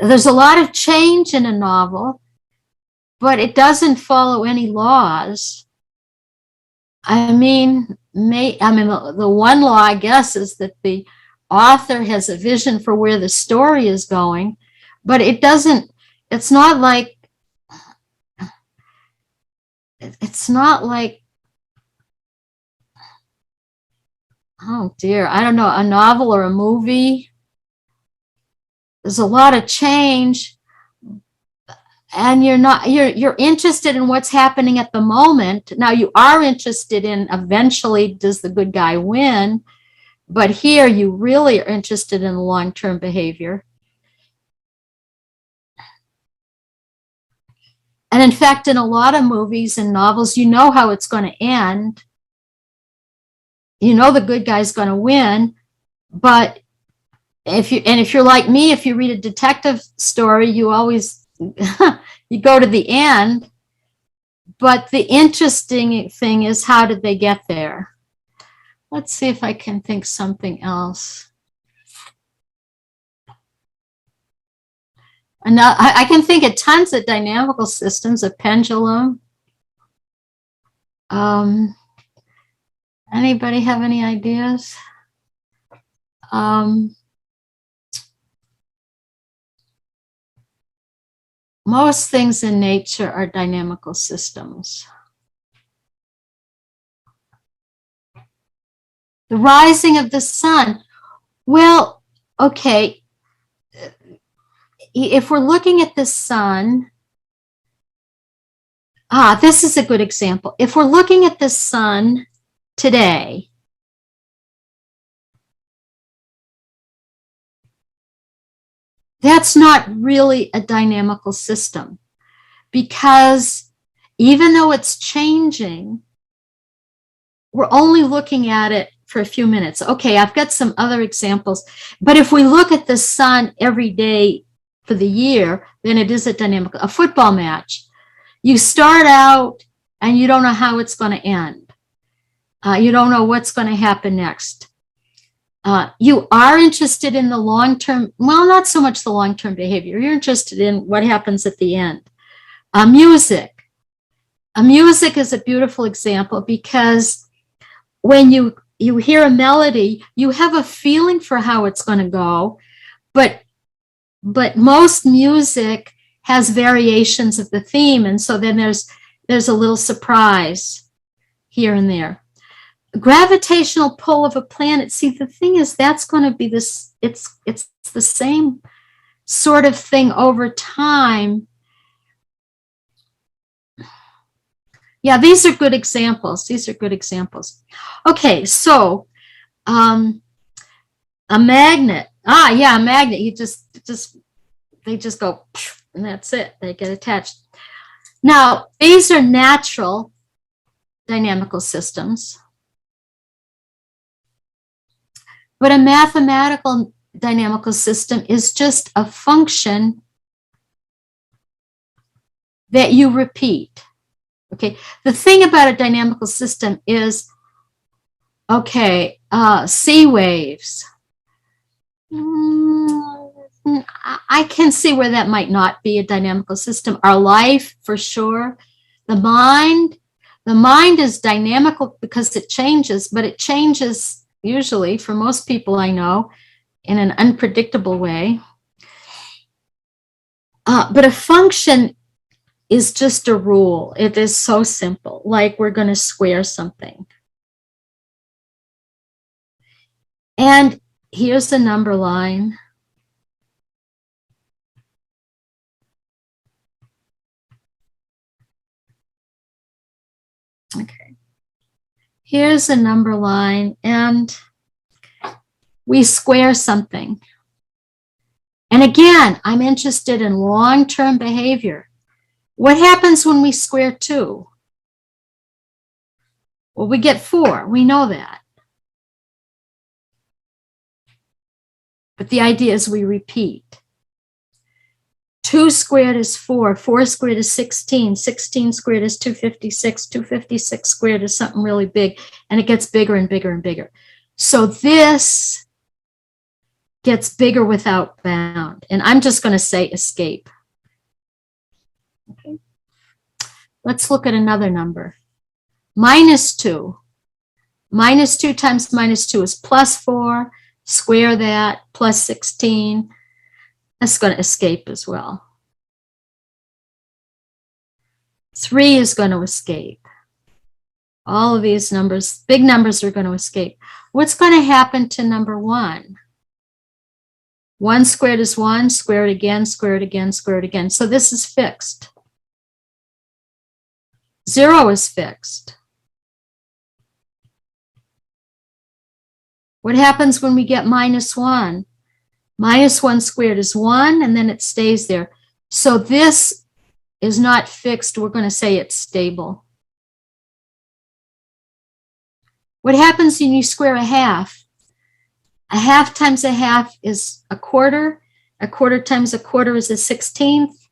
There's a lot of change in a novel, but it doesn't follow any laws. I mean, the one law, I guess, is that the author has a vision for where the story is going, but it's not like oh dear, I don't know, a novel or a movie. There's a lot of change, and you're interested in what's happening at the moment. Now you are interested in eventually, does the good guy win? But here you really are interested in long-term behavior. And in fact, in a lot of movies and novels, you know how it's going to end. You know the good guy's going to win, but if you're like me, if you read a detective story, you always you go to the end. But the interesting thing is, how did they get there? Let's see if I can think something else. And I can think of tons of dynamical systems, a pendulum. Anybody have any ideas? Most things in nature are dynamical systems. The rising of the sun. Well, okay. If we're looking at the sun, this is a good example. If we're looking at the sun today, that's not really a dynamical system, because even though it's changing, we're only looking at it for a few minutes. Okay, I've got some other examples, but if we look at the sun every day for the year, then it is a dynamical. A football match, You start out and you don't know how it's going to end. You don't know what's going to happen next. You are interested in the long-term, well, not so much the long-term behavior. You're interested in what happens at the end. Music. Music is a beautiful example because when you hear a melody, you have a feeling for how it's going to go, but most music has variations of the theme, and so then there's a little surprise here and there. Gravitational pull of a planet. See, the thing is, that's going to be this. It's the same sort of thing over time. Yeah, these are good examples. These are good examples. Okay, so a magnet. Yeah, a magnet. You they just go, and that's it. They get attached. Now, these are natural dynamical systems. But a mathematical dynamical system is just a function that you repeat. Okay, the thing about a dynamical system is, okay, sea waves. I can see where that might not be a dynamical system. Our life, for sure. The mind is dynamical because it changes, but it changes usually, for most people I know, in an unpredictable way. But a function is just a rule. It is so simple, like we're going to square something. And here's the number line. Okay. Here's a number line, and we square something. And again, I'm interested in long-term behavior. What happens when we square 2? Well, we get 4. We know that. But the idea is we repeat. 2 squared is 4. 4 squared is 16. 16 squared is 256. 256 squared is something really big, and it gets bigger and bigger and bigger. So this gets bigger without bound. And I'm just going to say escape. Okay. Let's look at another number. -2. -2 times -2 is +4. Square that, +16. That's going to escape as well. 3 is going to escape. All of these numbers, big numbers, are going to escape. What's going to happen to number 1? 1 squared is 1, square it again, square it again, square it again. So this is fixed. 0 is fixed. What happens when we get -1? -1 squared is 1, and then it stays there. So this is not fixed. We're going to say it's stable. What happens when you square a half? A half times a half is a quarter. A quarter times a quarter is a 16th.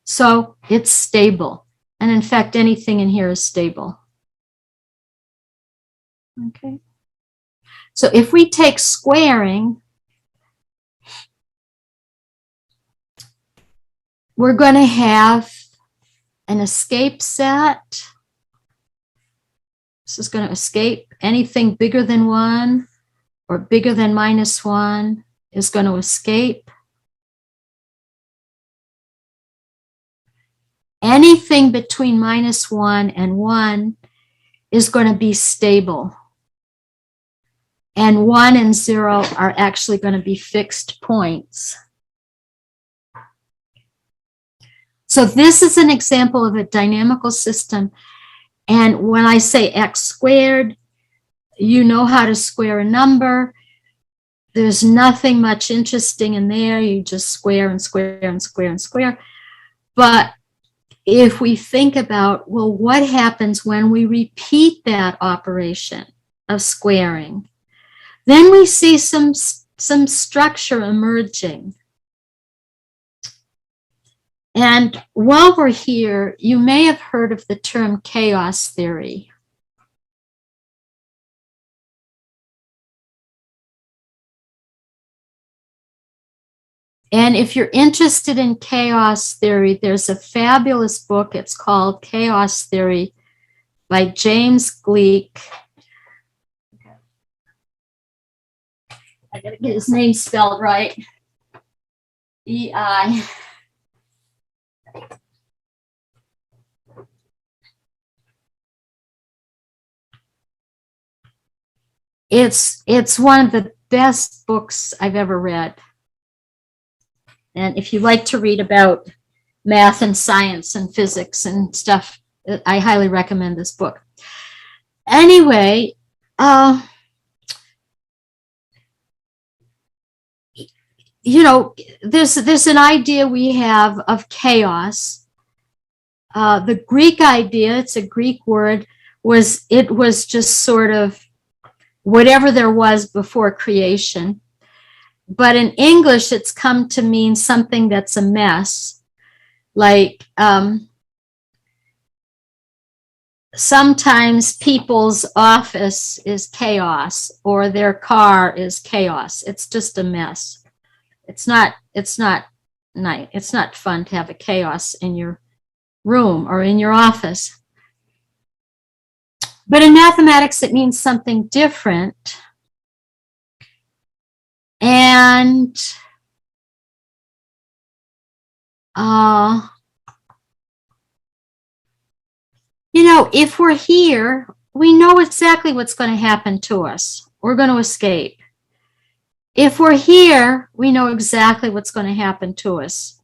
So it's stable. And in fact, anything in here is stable. Okay. So if we take squaring, we're going to have an escape set. This is going to escape. Anything bigger than 1 or bigger than -1 is going to escape. Anything between -1 and 1 is going to be stable. And 1 and 0 are actually going to be fixed points. So this is an example of a dynamical system. And when I say x squared, you know how to square a number. There's nothing much interesting in there. You just square and square and square and square. But if we think about, well, what happens when we repeat that operation of squaring? Then we see some structure emerging. And while we're here, you may have heard of the term chaos theory. And if you're interested in chaos theory, there's a fabulous book. It's called Chaos Theory by James Gleick. I gotta get his name spelled right. E-I. It's one of the best books I've ever read. And if you like to read about math and science and physics and stuff, I highly recommend this book. Anyway, you know, there's an idea we have of chaos. The Greek idea, it's a Greek word, was just sort of whatever there was before creation. But in English, it's come to mean something that's a mess. Like sometimes people's office is chaos or their car is chaos. It's just a mess. It's not fun to have a chaos in your room or in your office. But in mathematics, it means something different. And you know, if we're here, we know exactly what's going to happen to us. We're going to escape. If we're here, we know exactly what's going to happen to us.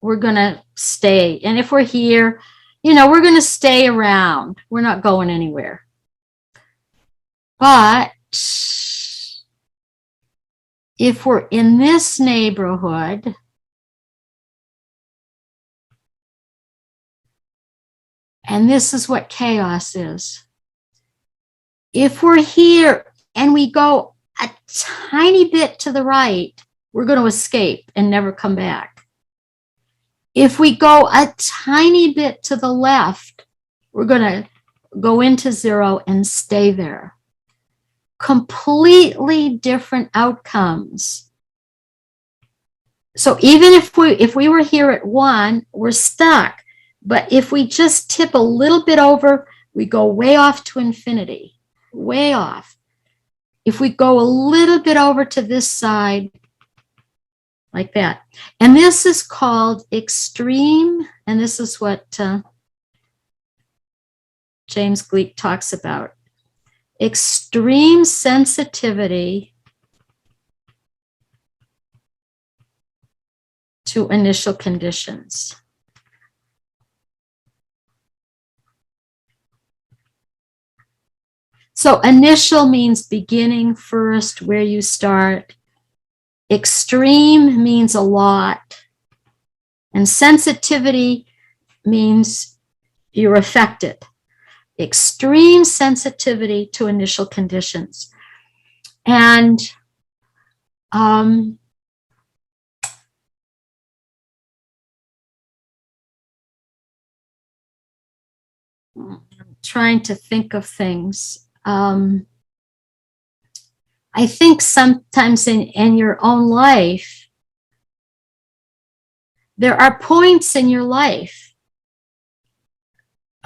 We're going to stay. And if we're here, you know, we're going to stay around. We're not going anywhere. But if we're in this neighborhood, and this is what chaos is. If we're here and we go a tiny bit to the right, we're going to escape and never come back. If we go a tiny bit to the left, we're going to go into zero and stay there. Completely different outcomes. So even if we were here at 1, we're stuck. But if we just tip a little bit over, we go way off to infinity, way off. If we go a little bit over to this side, like that. And this is called extreme, and this is what James Gleick talks about. Extreme sensitivity to initial conditions. So initial means beginning, first, where you start. Extreme means a lot. And sensitivity means you're affected. Extreme sensitivity to initial conditions. And I'm trying to think of things. I think sometimes in your own life, there are points in your life.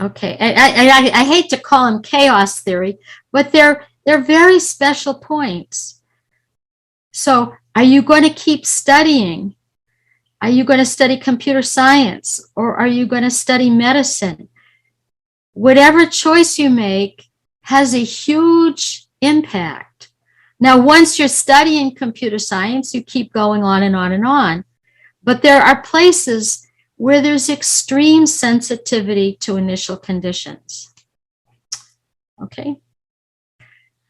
Okay, I hate to call them chaos theory, but they're very special points. So are you going to keep studying? Are you going to study computer science, or are you going to study medicine? Whatever choice you make has a huge impact. Now, once you're studying computer science, you keep going on and on and on. But there are places where there's extreme sensitivity to initial conditions. Okay.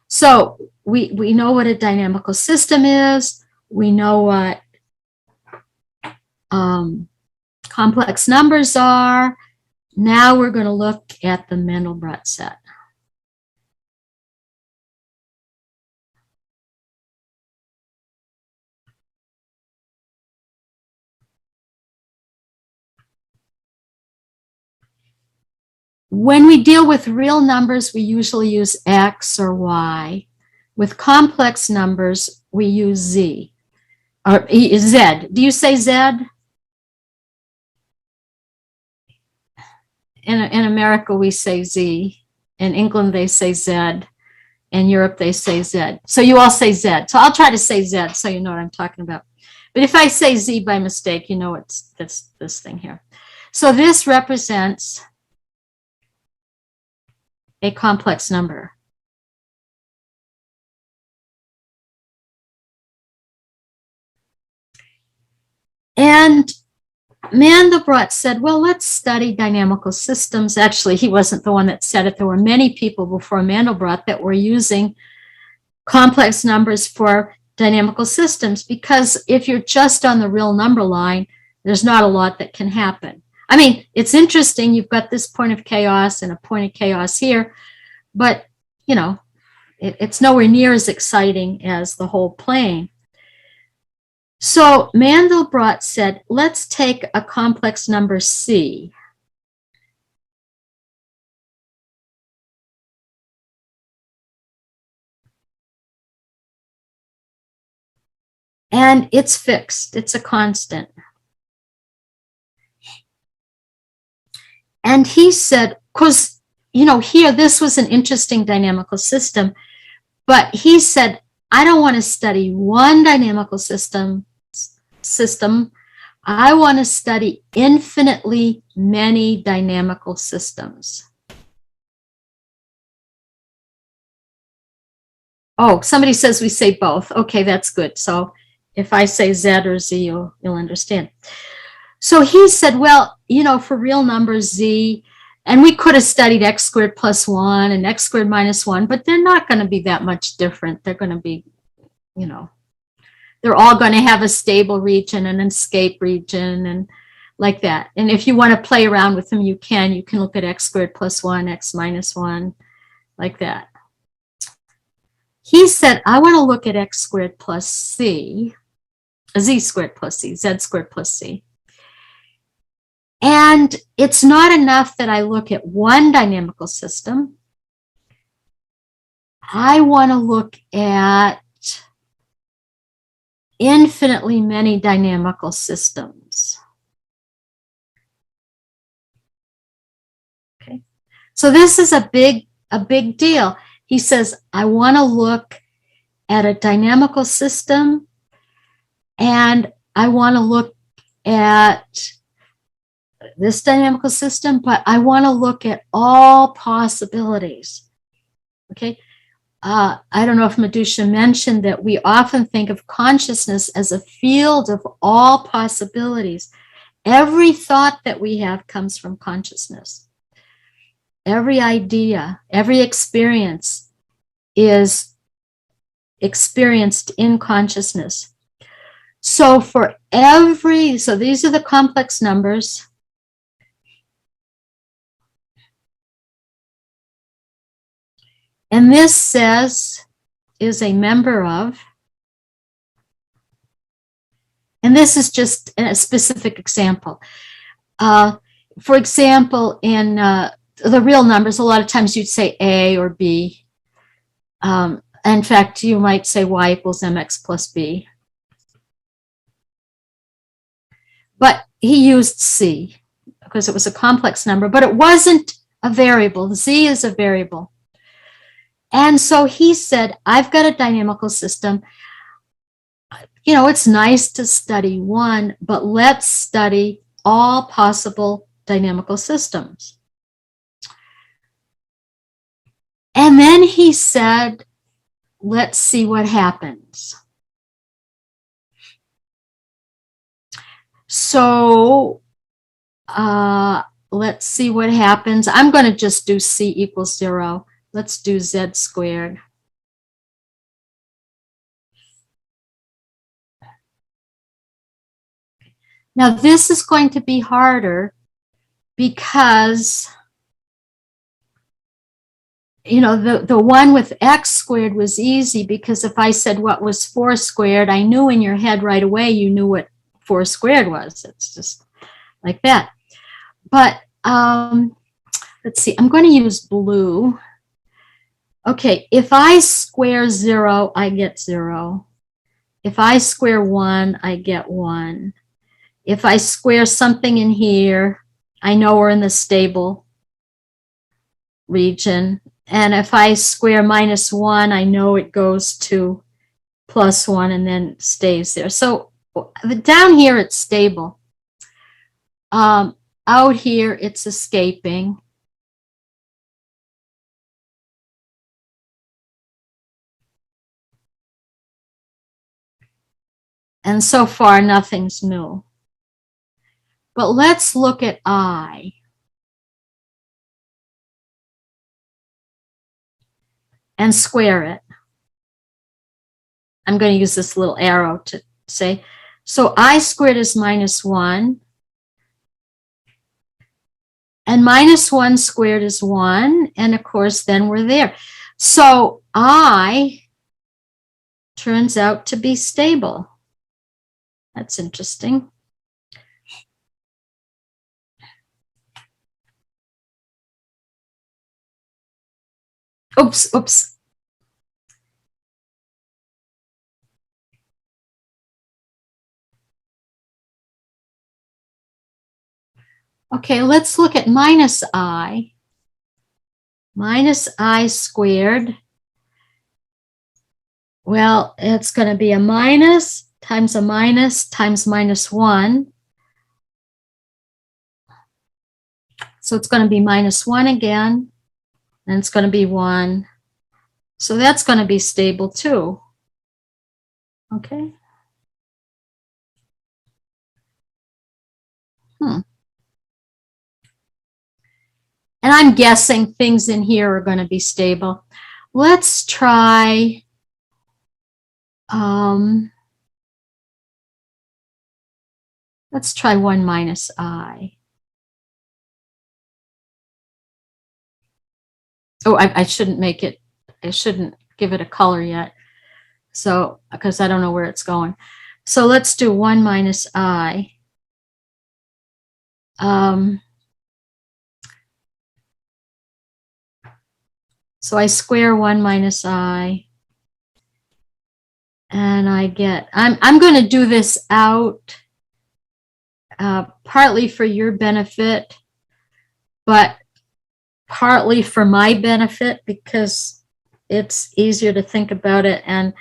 So we know what a dynamical system is. We know what complex numbers are. Now we're going to look at the Mandelbrot set. When we deal with real numbers, we usually use X or Y. With complex numbers, we use Z or Z. Do you say Z? In America, we say Z. In England, they say Z. In Europe, they say Z. So you all say Z. So I'll try to say Z so you know what I'm talking about. But if I say Z by mistake, you know it's this thing here. So this represents a complex number. And Mandelbrot said, well, let's study dynamical systems. Actually, he wasn't the one that said it. There were many people before Mandelbrot that were using complex numbers for dynamical systems, because if you're just on the real number line, there's not a lot that can happen. I mean, it's interesting. You've got this point of chaos and a point of chaos here, but, you know, it's nowhere near as exciting as the whole plane. So Mandelbrot said, let's take a complex number C. And it's fixed. It's a constant. And he said, because, you know, here, this was an interesting dynamical system, but he said, I don't want to study one dynamical system. I want to study infinitely many dynamical systems. Oh, somebody says we say both. Okay, that's good. So if I say Z or Z, you'll understand. So he said, well, you know, for real numbers Z, and we could have studied x squared plus 1 and x squared minus 1, but they're not going to be that much different. They're going to be, you know, they're all going to have a stable region and an escape region and like that. And if you want to play around with them, you can look at x squared plus 1, x minus 1, like that. He said, I want to look at x squared plus C, z squared plus C, z squared plus C. And it's not enough that I look at one dynamical system. I want to look at infinitely many dynamical systems. Okay, so this is a big deal. He says, I want to look at a dynamical system, and I want to look at this dynamical system, but I want to look at all possibilities. Okay. I don't know if Madhusha mentioned that we often think of consciousness as a field of all possibilities. Every thought that we have comes from consciousness. Every idea, every experience is experienced in consciousness. So so these are the complex numbers. And this says is a member of, and this is just a specific example. For example, in the real numbers, a lot of times you'd say A or B. In fact, you might say Y equals MX plus B. But he used C because it was a complex number, but it wasn't a variable. Z is a variable. And so he said, I've got a dynamical system. You know, it's nice to study one, but let's study all possible dynamical systems. And then he said, let's see what happens. So let's see what happens. I'm going to just do C equals 0. Let's do Z squared. Now this is going to be harder because, you know, the one with x squared was easy because if I said what was 4 squared, I knew in your head right away you knew what 4 squared was. It's just like that. But let's see, I'm going to use blue. Okay, if I square 0, I get 0. If I square 1, I get 1. If I square something in here, I know we're in the stable region. And if I square -1, I know it goes to +1 and then stays there. So down here, it's stable. Out here, it's escaping. And so far, nothing's new. But let's look at I. And square it. I'm going to use this little arrow to say, so I squared is -1. And -1 squared is 1. And of course, then we're there. So I turns out to be stable. That's interesting. Oops. Okay, let's look at -I. -I squared. Well, it's going to be a minus times a minus times -1. So it's going to be -1 again. And it's going to be 1. So that's going to be stable too. Okay. And I'm guessing things in here are going to be stable. Let's try let's try 1 minus I. Oh, I shouldn't make it, I shouldn't give it a color yet. So, because I don't know where it's going. So let's do 1 minus I. So I square 1 minus I. And I get, I'm going to do this out partly for your benefit, but partly for my benefit because it's easier to think about it and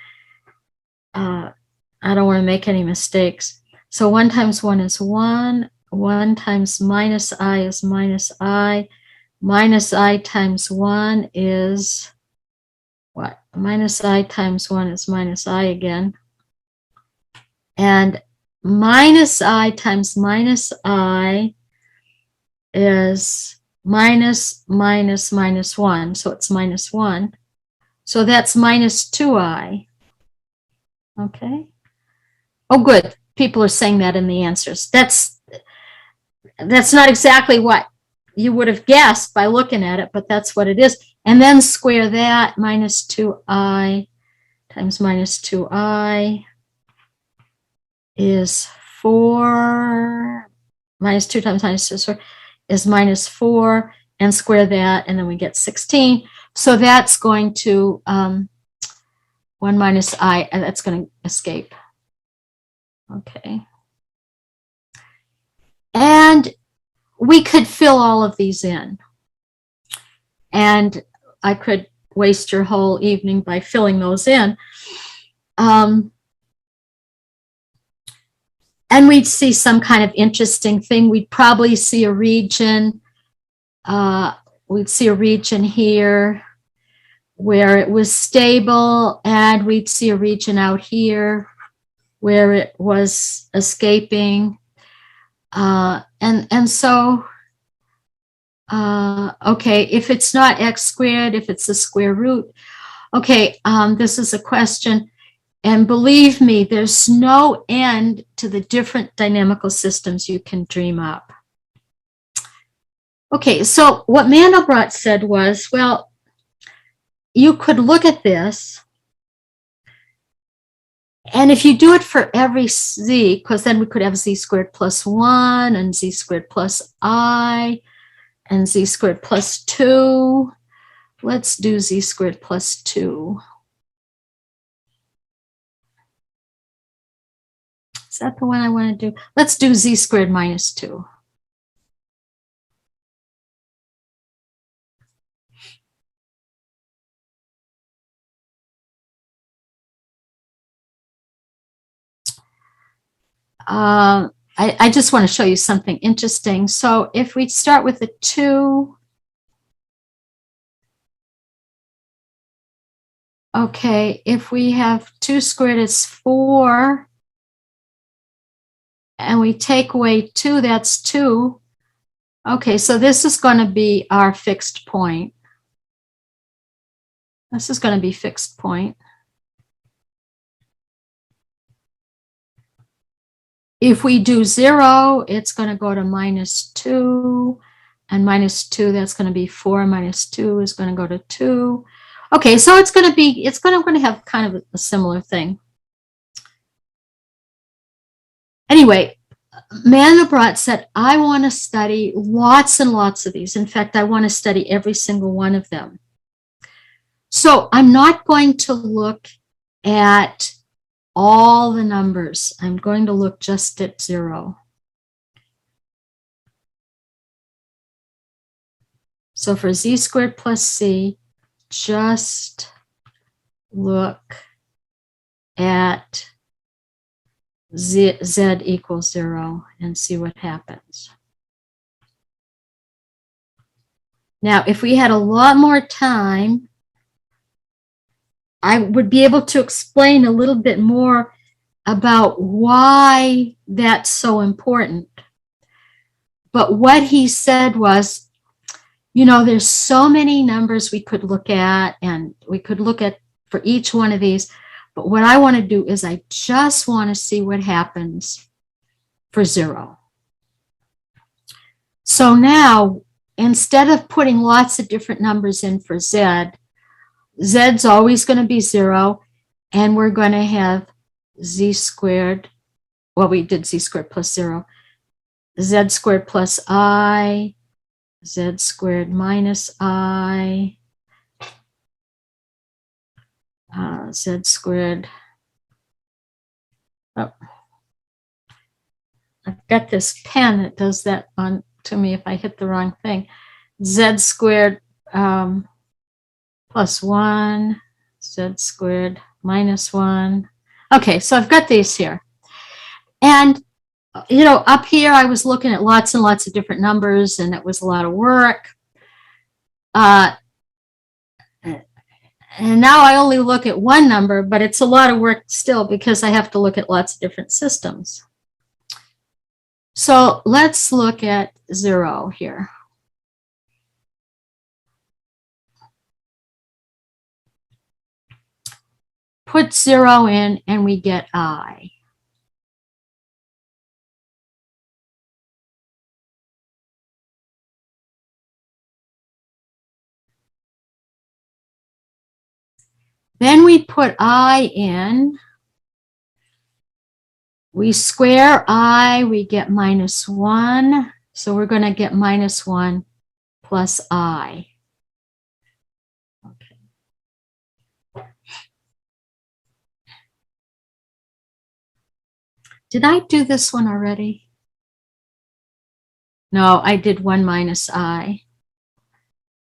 I don't want to make any mistakes. So 1 times 1 is 1. 1 times minus I is minus I. Minus I times 1 is what? Minus I times 1 is minus I again. And minus I times minus I is minus 1. So it's -1. So that's -2I. Okay. Oh, good. People are saying that in the answers. That's not exactly what you would have guessed by looking at it, but that's what it is. And then square that, -2I times -2I is 4. -2 times -2 is -4, and square that, and then we get 16. So that's going to 1 minus I, and that's going to escape. Okay. And we could fill all of these in. And I could waste your whole evening by filling those in. And we'd see some kind of interesting thing. We'd probably see a region. We'd see a region here where it was stable, and we'd see a region out here where it was escaping. And so, okay, if it's not x squared, if it's the square root, okay, this is a question. And believe me, there's no end to the different dynamical systems you can dream up. Okay, so what Mandelbrot said was, well, you could look at this, and if you do it for every z, because then we could have z squared plus 1 and z squared plus I, and z squared plus 2. Let's do z squared plus 2. Is that the one I want to do? Let's do z squared minus 2. I just want to show you something interesting. So if we start with a 2, okay, if we have 2 squared is 4, and we take away 2, that's 2. Okay, so this is going to be our fixed point. This is going to be fixed point. If we do 0, it's going to go to minus 2, and minus 2, that's going to be 4, minus 2 is going to go to 2. Okay, so it's going to have kind of a similar thing. Anyway, Mandelbrot said, I want to study lots and lots of these. In fact, I want to study every single one of them. So I'm not going to look at all the numbers. I'm going to look just at 0. So for z squared plus c, just look at z equals 0 and see what happens. Now, if we had a lot more time, I would be able to explain a little bit more about why that's so important. But what he said was, you know, there's so many numbers we could look at, and we could look at for each one of these. But what I want to do is I just want to see what happens for 0. So now, instead of putting lots of different numbers in for z, z's always going to be 0, and we're going to have z squared, well, we did z squared plus 0, z squared plus I, z squared minus I, z squared, oh, I've got this pen that does that on to me if I hit the wrong thing, z squared plus 1, z squared minus 1. Okay, so I've got these here. And, you know, up here I was looking at lots and lots of different numbers, and it was a lot of work. And now I only look at one number, but it's a lot of work still because I have to look at lots of different systems. So let's look at 0 here. Put 0 in and we get I. Then we put I in. We square I, we get minus 1. So we're going to get minus 1 plus I. Did I do this one already? No, I did 1 minus I.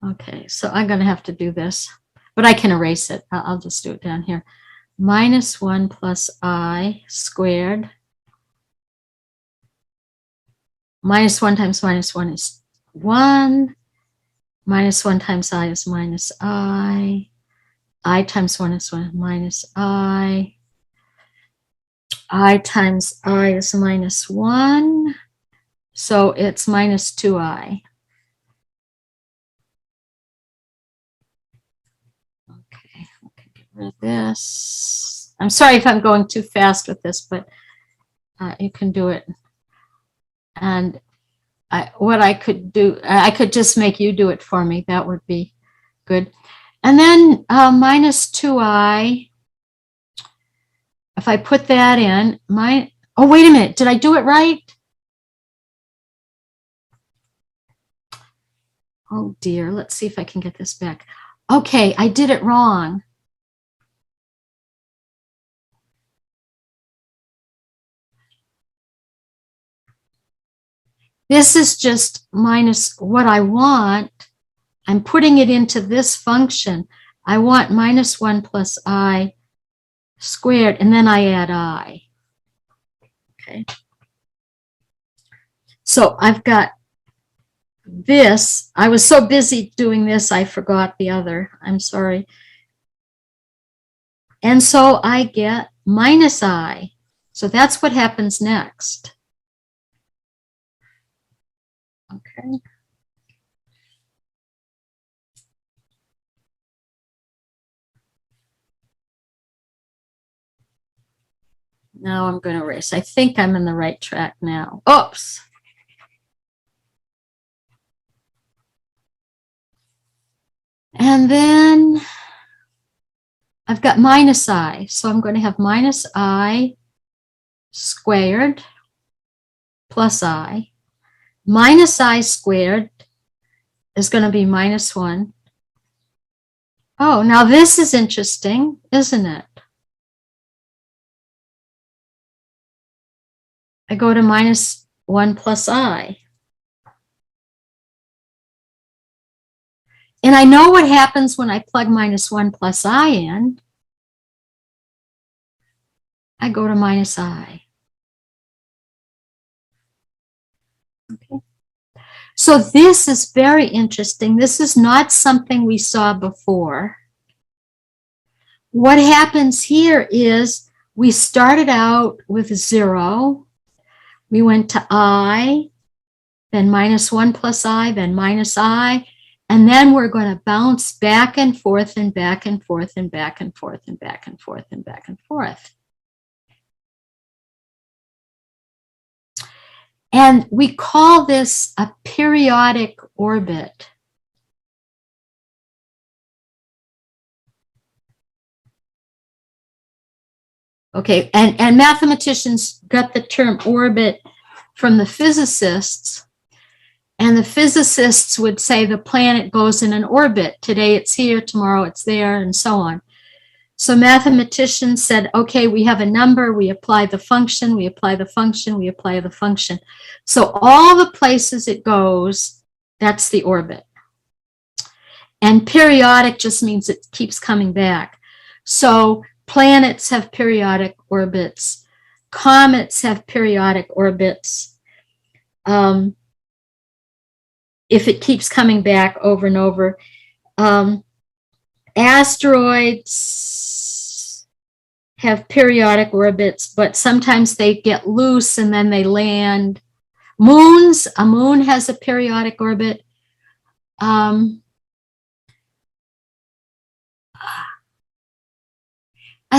Okay, so I'm going to have to do this, but I can erase it. I'll just do it down here. Minus 1 plus I squared. Minus 1 times minus 1 is 1. Minus 1 times I is minus I. I times 1 is 1 minus I. I times I is minus 1. So it's minus 2I. Okay, get rid of this. I'm sorry if I'm going too fast with this, but you can do it. And what I could do, I could just make you do it for me. That would be good. And then minus 2I. If I put that in, oh, wait a minute. Did I do it right? Oh dear, let's see if I can get this back. Okay, I did it wrong. This is just minus what I want. I'm putting it into this function. I want minus 1 plus I squared, and then I add I. Okay. So I've got this. I was so busy doing this, I forgot the other. I'm sorry. And so I get minus I. So that's what happens next. Okay. Now I'm going to erase. I think I'm in the right track now. Oops. And then I've got minus I. So I'm going to have minus I squared plus I. Minus I squared is going to be minus 1. Oh, now this is interesting, isn't it? I go to minus 1 plus I. And I know what happens when I plug minus 1 plus I in. I go to minus I. Okay. So this is very interesting. This is not something we saw before. What happens here is we started out with 0. We went to I, then minus 1 plus I, then minus I, and then we're going to bounce back and forth and back and forth and back and forth and back and forth and back and forth. And we call this a periodic orbit. Okay, and mathematicians got the term orbit from the physicists. And the physicists would say the planet goes in an orbit. Today it's here, tomorrow it's there, and so on. So mathematicians said, okay, we have a number, we apply the function, we apply the function, we apply the function. So all the places it goes, that's the orbit. And periodic just means it keeps coming back. So planets have periodic orbits. Comets have periodic orbits. If it keeps coming back over and over. Asteroids have periodic orbits, but sometimes they get loose and then they land. Moons, a moon has a periodic orbit. A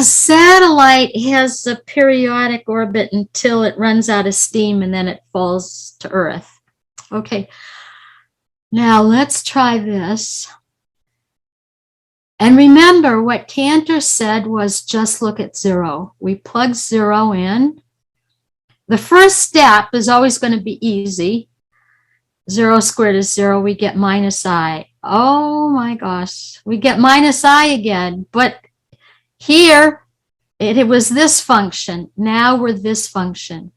satellite has a periodic orbit until it runs out of steam and then it falls to Earth. Okay, now let's try this. And remember what Cantor said was just look at 0. We plug 0 in. The first step is always going to be easy. 0 squared is 0. We get minus I. Oh my gosh, we get minus I again. But here, it was this function. Now we're this function.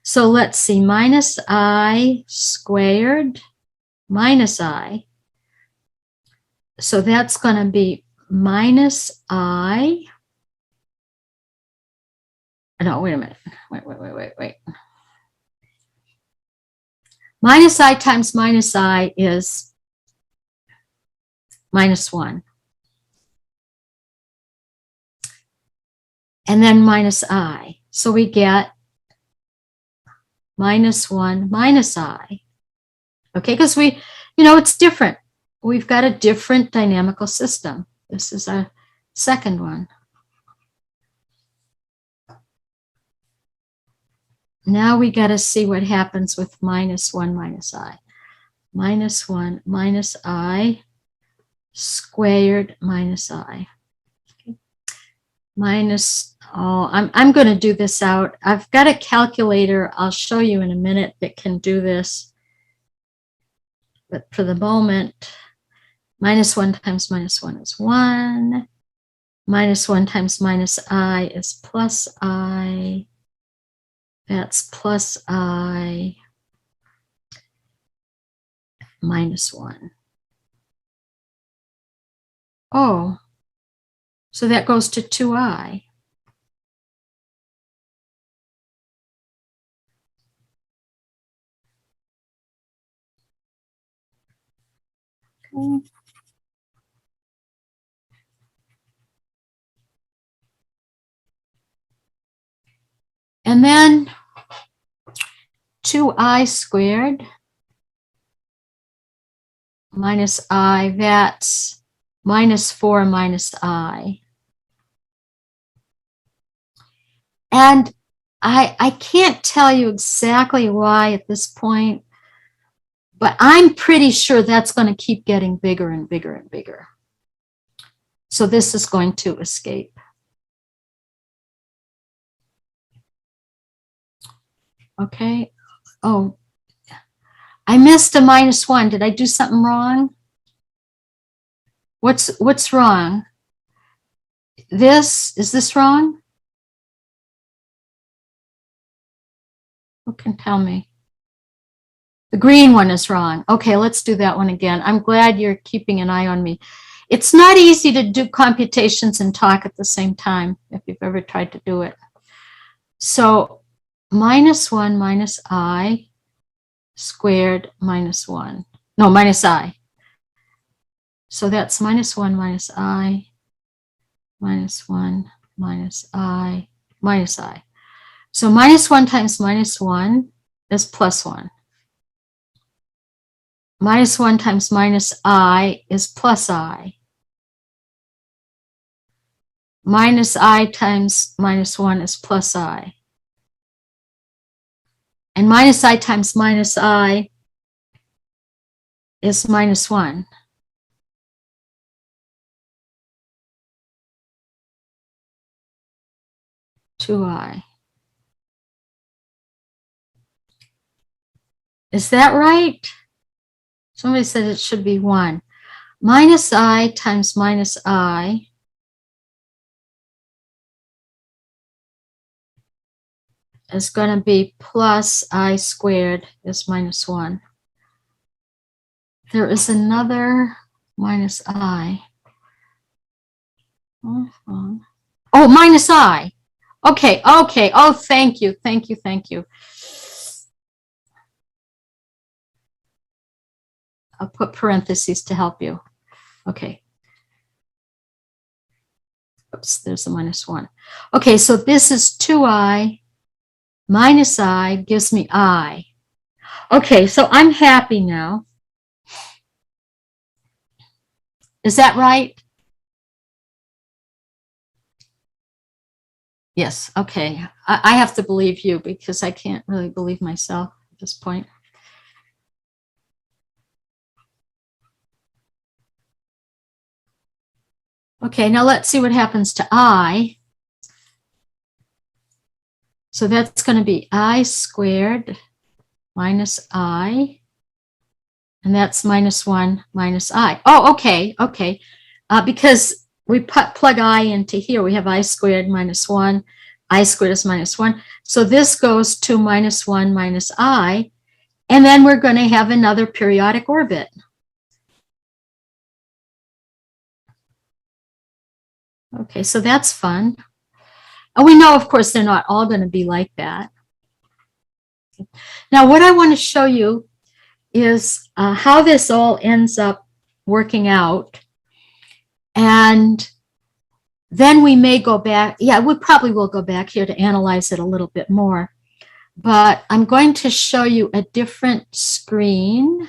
So let's see, minus I squared minus I. So that's going to be minus I. No, wait a minute. Wait. Minus I times minus I is minus 1. And then minus I. So we get minus 1 minus I. Okay, because we, it's different. We've got a different dynamical system. This is our second one. Now we got to see what happens with minus 1 minus I. Minus 1 minus I squared minus I. Okay. Minus, I'm going to do this out. I've got a calculator. I'll show you in a minute that can do this. But for the moment, minus 1 times minus 1 is 1. Minus 1 times minus I is plus I. That's plus I minus 1. Oh, so that goes to 2I. Okay. And then 2I squared minus I, that's minus 4 minus I. And I can't tell you exactly why at this point, but I'm pretty sure that's going to keep getting bigger and bigger and bigger. So this is going to escape. Okay. Oh, I missed a minus 1. Did I do something wrong? What's wrong? Is this wrong? Who can tell me? The green one is wrong. Okay, let's do that one again. I'm glad you're keeping an eye on me. It's not easy to do computations and talk at the same time, if you've ever tried to do it. So minus 1 minus I squared minus 1. No, minus I. So that's minus 1 minus I, minus 1 minus I, minus I. So minus 1 times minus 1 is plus 1. Minus 1 times minus I is plus I. Minus I times minus 1 is plus I. And minus I times minus I is minus 1. Two I. Is that right? Somebody said it should be 1. Minus I times minus I is going to be plus I squared is minus 1. There is another minus I. Oh, minus I. Okay, okay. Oh, thank you, thank you, thank you. I'll put parentheses to help you. Okay. Oops, there's a minus 1. Okay, so this is 2I minus I gives me I. Okay, so I'm happy now. Is that right? Yes, okay. I have to believe you because I can't really believe myself at this point. Okay, now let's see what happens to I. So that's going to be I squared minus I. And that's minus 1 minus I. Oh, okay, okay. Because we plug I into here, we have I squared minus 1. I squared is minus 1. So this goes to minus 1 minus I. And then we're going to have another periodic orbit. Okay, so that's fun. And we know, of course, they're not all going to be like that. Now, what I want to show you is how this all ends up working out. And then we may go back. Yeah, we probably will go back here to analyze it a little bit more. But I'm going to show you a different screen.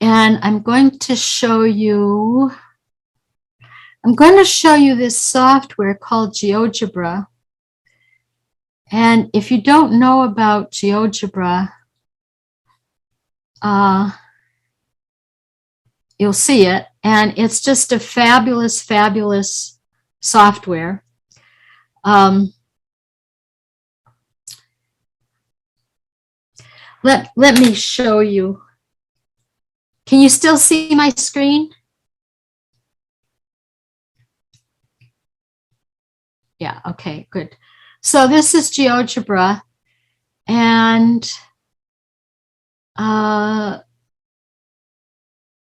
And I'm going to show you this software called Geogebra. And if you don't know about Geogebra, you'll see it. And it's just a fabulous, fabulous software. Let me show you Can you still see my screen? Yeah, okay, good. So this is GeoGebra, and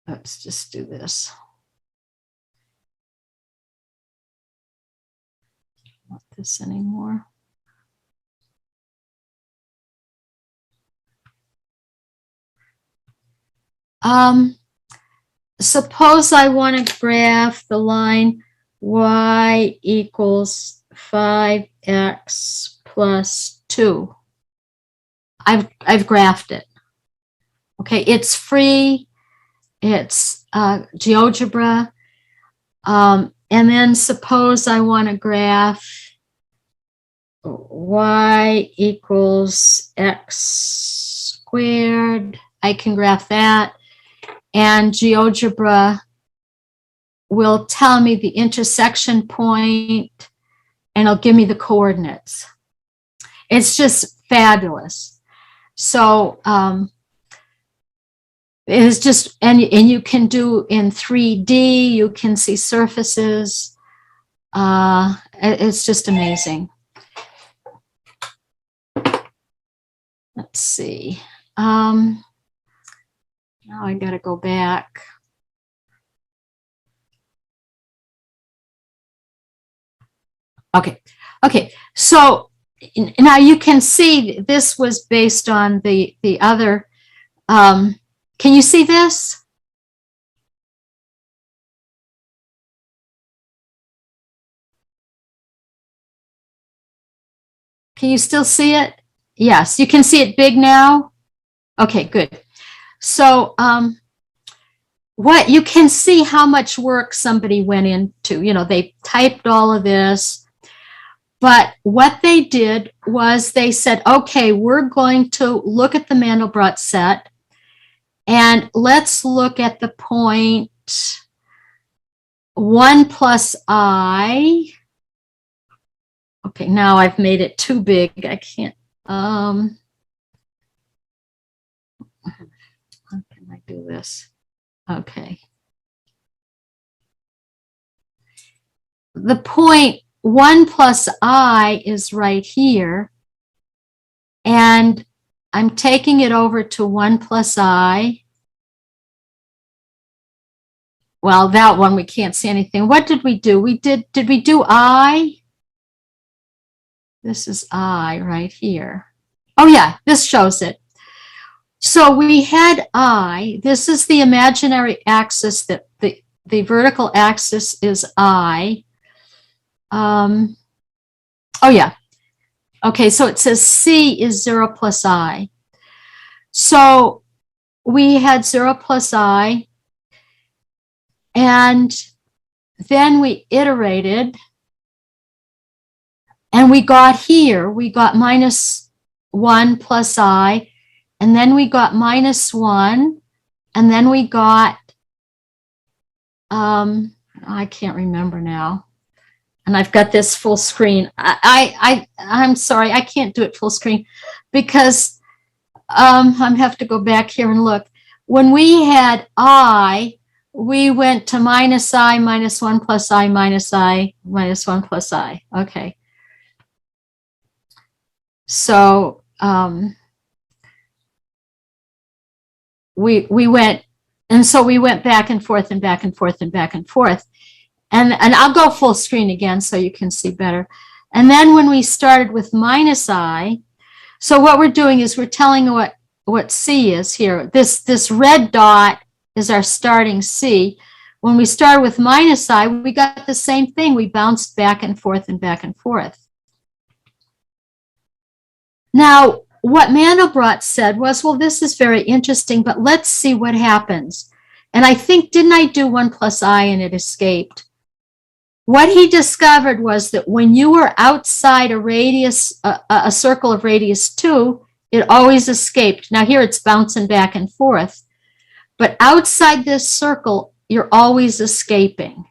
let's just do this. I don't want this anymore. Suppose I want to graph the line y equals 5x plus 2. I've graphed it. Okay, it's free. It's GeoGebra. And then suppose I want to graph y equals x squared. I can graph that. And GeoGebra will tell me the intersection point, and it'll give me the coordinates. It's just fabulous. So it's just, and you can do in 3D, you can see surfaces. It's just amazing. Let's see. Now I gotta go back. Okay, so now you can see this was based on the other, can you see this? Can you still see it? Yes, you can see it big now? Okay, good. So what you can see how much work somebody went into, you know, they typed all of this, but what they did was they said, okay, we're going to look at the Mandelbrot set, and let's look at the point 1 plus I. Okay, now I've made it too big. I can't. How can I do this? Okay. The point 1 plus I is right here. And I'm taking it over to 1 plus I. Well, that one, we can't see anything. What did we do? Did we do I? This is I right here. Oh yeah, this shows it. So we had I. This is the imaginary axis, that the vertical axis is I. Oh yeah. Okay, so it says C is 0 plus I. So we had 0 plus I, and then we iterated, and we got here, we got minus 1 plus I, and then we got minus 1, and then we got, I can't remember now. And I've got this full screen. I'm sorry, I can't do it full screen because I have to go back here and look. When we had I, we went to minus I, minus 1 plus I, minus I, minus 1 plus I. Okay. So we went, and so we went back and forth and back and forth and back and forth. And I'll go full screen again so you can see better. And then when we started with minus I, so what we're doing is we're telling what C is here. This red dot is our starting C. When we started with minus I, we got the same thing. We bounced back and forth and back and forth. Now, what Mandelbrot said was, well, this is very interesting, but let's see what happens. And I think, didn't I do 1 plus I and it escaped? What he discovered was that when you were outside a radius, a circle of radius 2, it always escaped. Now here it's bouncing back and forth, but outside this circle, you're always escaping.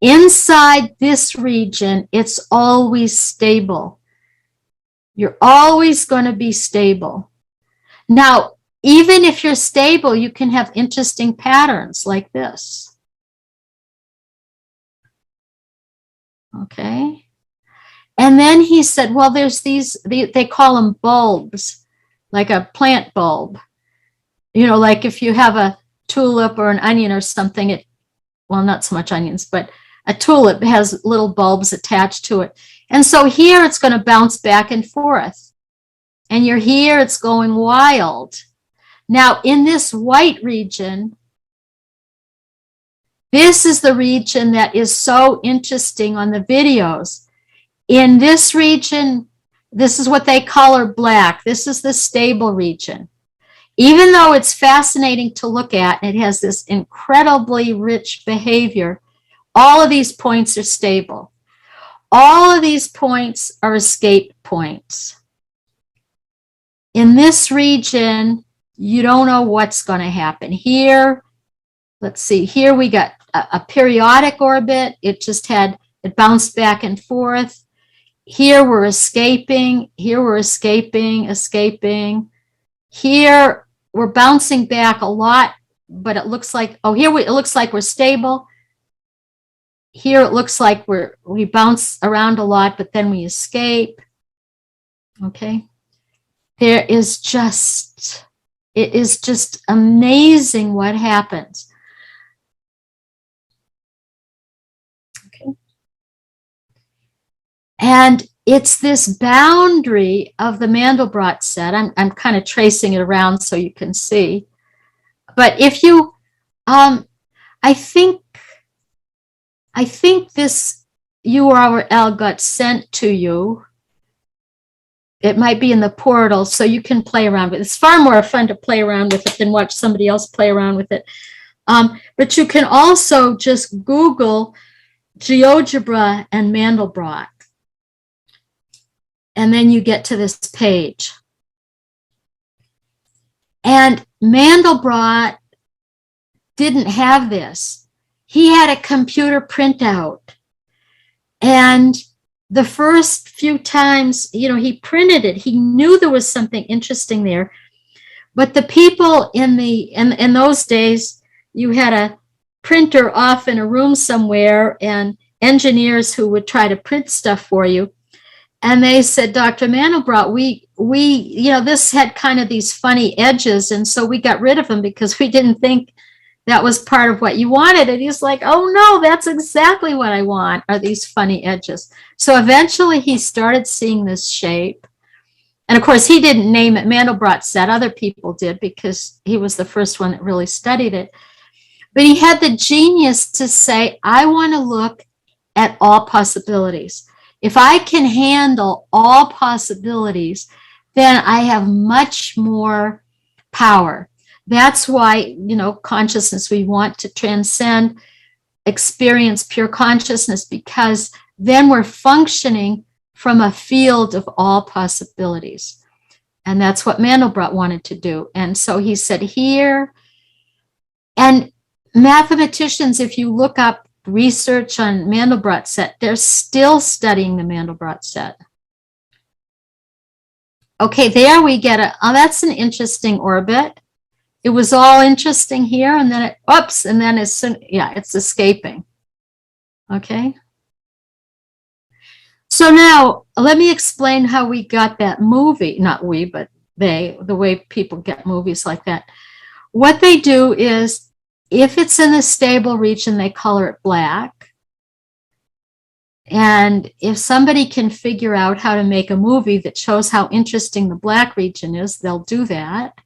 Inside this region, it's always stable. You're always going to be stable. Now, even if you're stable, you can have interesting patterns like this. Okay. And then he said, well, there's these, they call them bulbs, like a plant bulb. You know, like if you have a tulip or an onion or something, well, not so much onions, but a tulip has little bulbs attached to it. And so here it's going to bounce back and forth. And you're here, it's going wild. Now, in this white region, this is the region that is so interesting on the videos. In this region, this is what they color black. This is the stable region. Even though it's fascinating to look at, it has this incredibly rich behavior, all of these points are stable. All of these points are escape points. In this region, you don't know what's going to happen. Here, let's see, here we got a periodic orbit. It bounced back and forth. Here we're escaping. Here we're escaping. Here we're bouncing back a lot, but it looks like, it looks like we're stable. Here it looks like we bounce around a lot, but then we escape. Okay. It is just amazing what happens. Okay. And it's this boundary of the Mandelbrot set. I'm kind of tracing it around so you can see. But if you, I think this URL got sent to you. It might be in the portal, so you can play around with it. It's far more fun to play around with it than watch somebody else play around with it. But you can also just Google Geogebra and Mandelbrot. And then you get to this page. And Mandelbrot didn't have this. He had a computer printout. And the first few times, he printed it. He knew there was something interesting there. But the people in those days, you had a printer off in a room somewhere and engineers who would try to print stuff for you. And they said, Dr. Mandelbrot, we this had kind of these funny edges. And so we got rid of them because we didn't think that was part of what you wanted. And he's like, oh no, that's exactly what I want, are these funny edges. So eventually he started seeing this shape. And of course, he didn't name it Mandelbrot Set. Other people did because he was the first one that really studied it. But he had the genius to say, I want to look at all possibilities. If I can handle all possibilities, then I have much more power. That's why, consciousness, we want to transcend, experience pure consciousness, because then we're functioning from a field of all possibilities. And that's what Mandelbrot wanted to do. And so he said here, and mathematicians, if you look up research on Mandelbrot set, they're still studying the Mandelbrot set. Okay, there we get that's an interesting orbit. It was all interesting here, and then it's escaping. Okay. So now let me explain how we got that movie. Not we, but the way people get movies like that. What they do is, if it's in the stable region, they color it black. And if somebody can figure out how to make a movie that shows how interesting the black region is, they'll do that.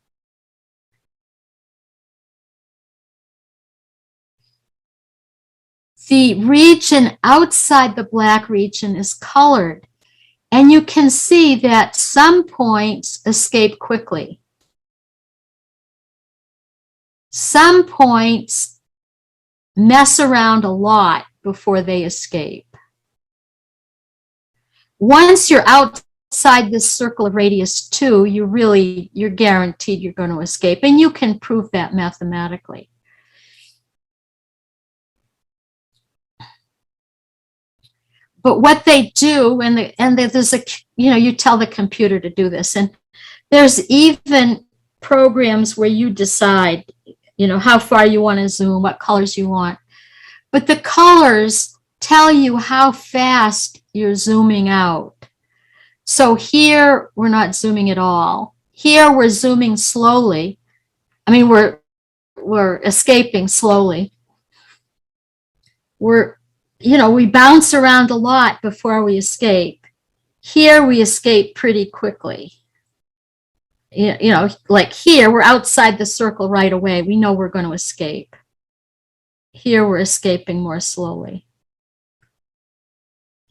The region outside the black region is colored, and you can see that some points escape quickly. Some points mess around a lot before they escape. Once you're outside this circle of radius 2, you're guaranteed you're going to escape, and you can prove that mathematically. But what they do, and there's you tell the computer to do this, and there's even programs where you decide, you know, how far you want to zoom, what colors you want. But the colors tell you how fast you're zooming out. So here, we're not zooming at all. Here, we're zooming slowly. I mean, we're escaping slowly. We bounce around a lot before we escape. Here, we escape pretty quickly. You know, like here, we're outside the circle right away. We know we're going to escape. Here, we're escaping more slowly.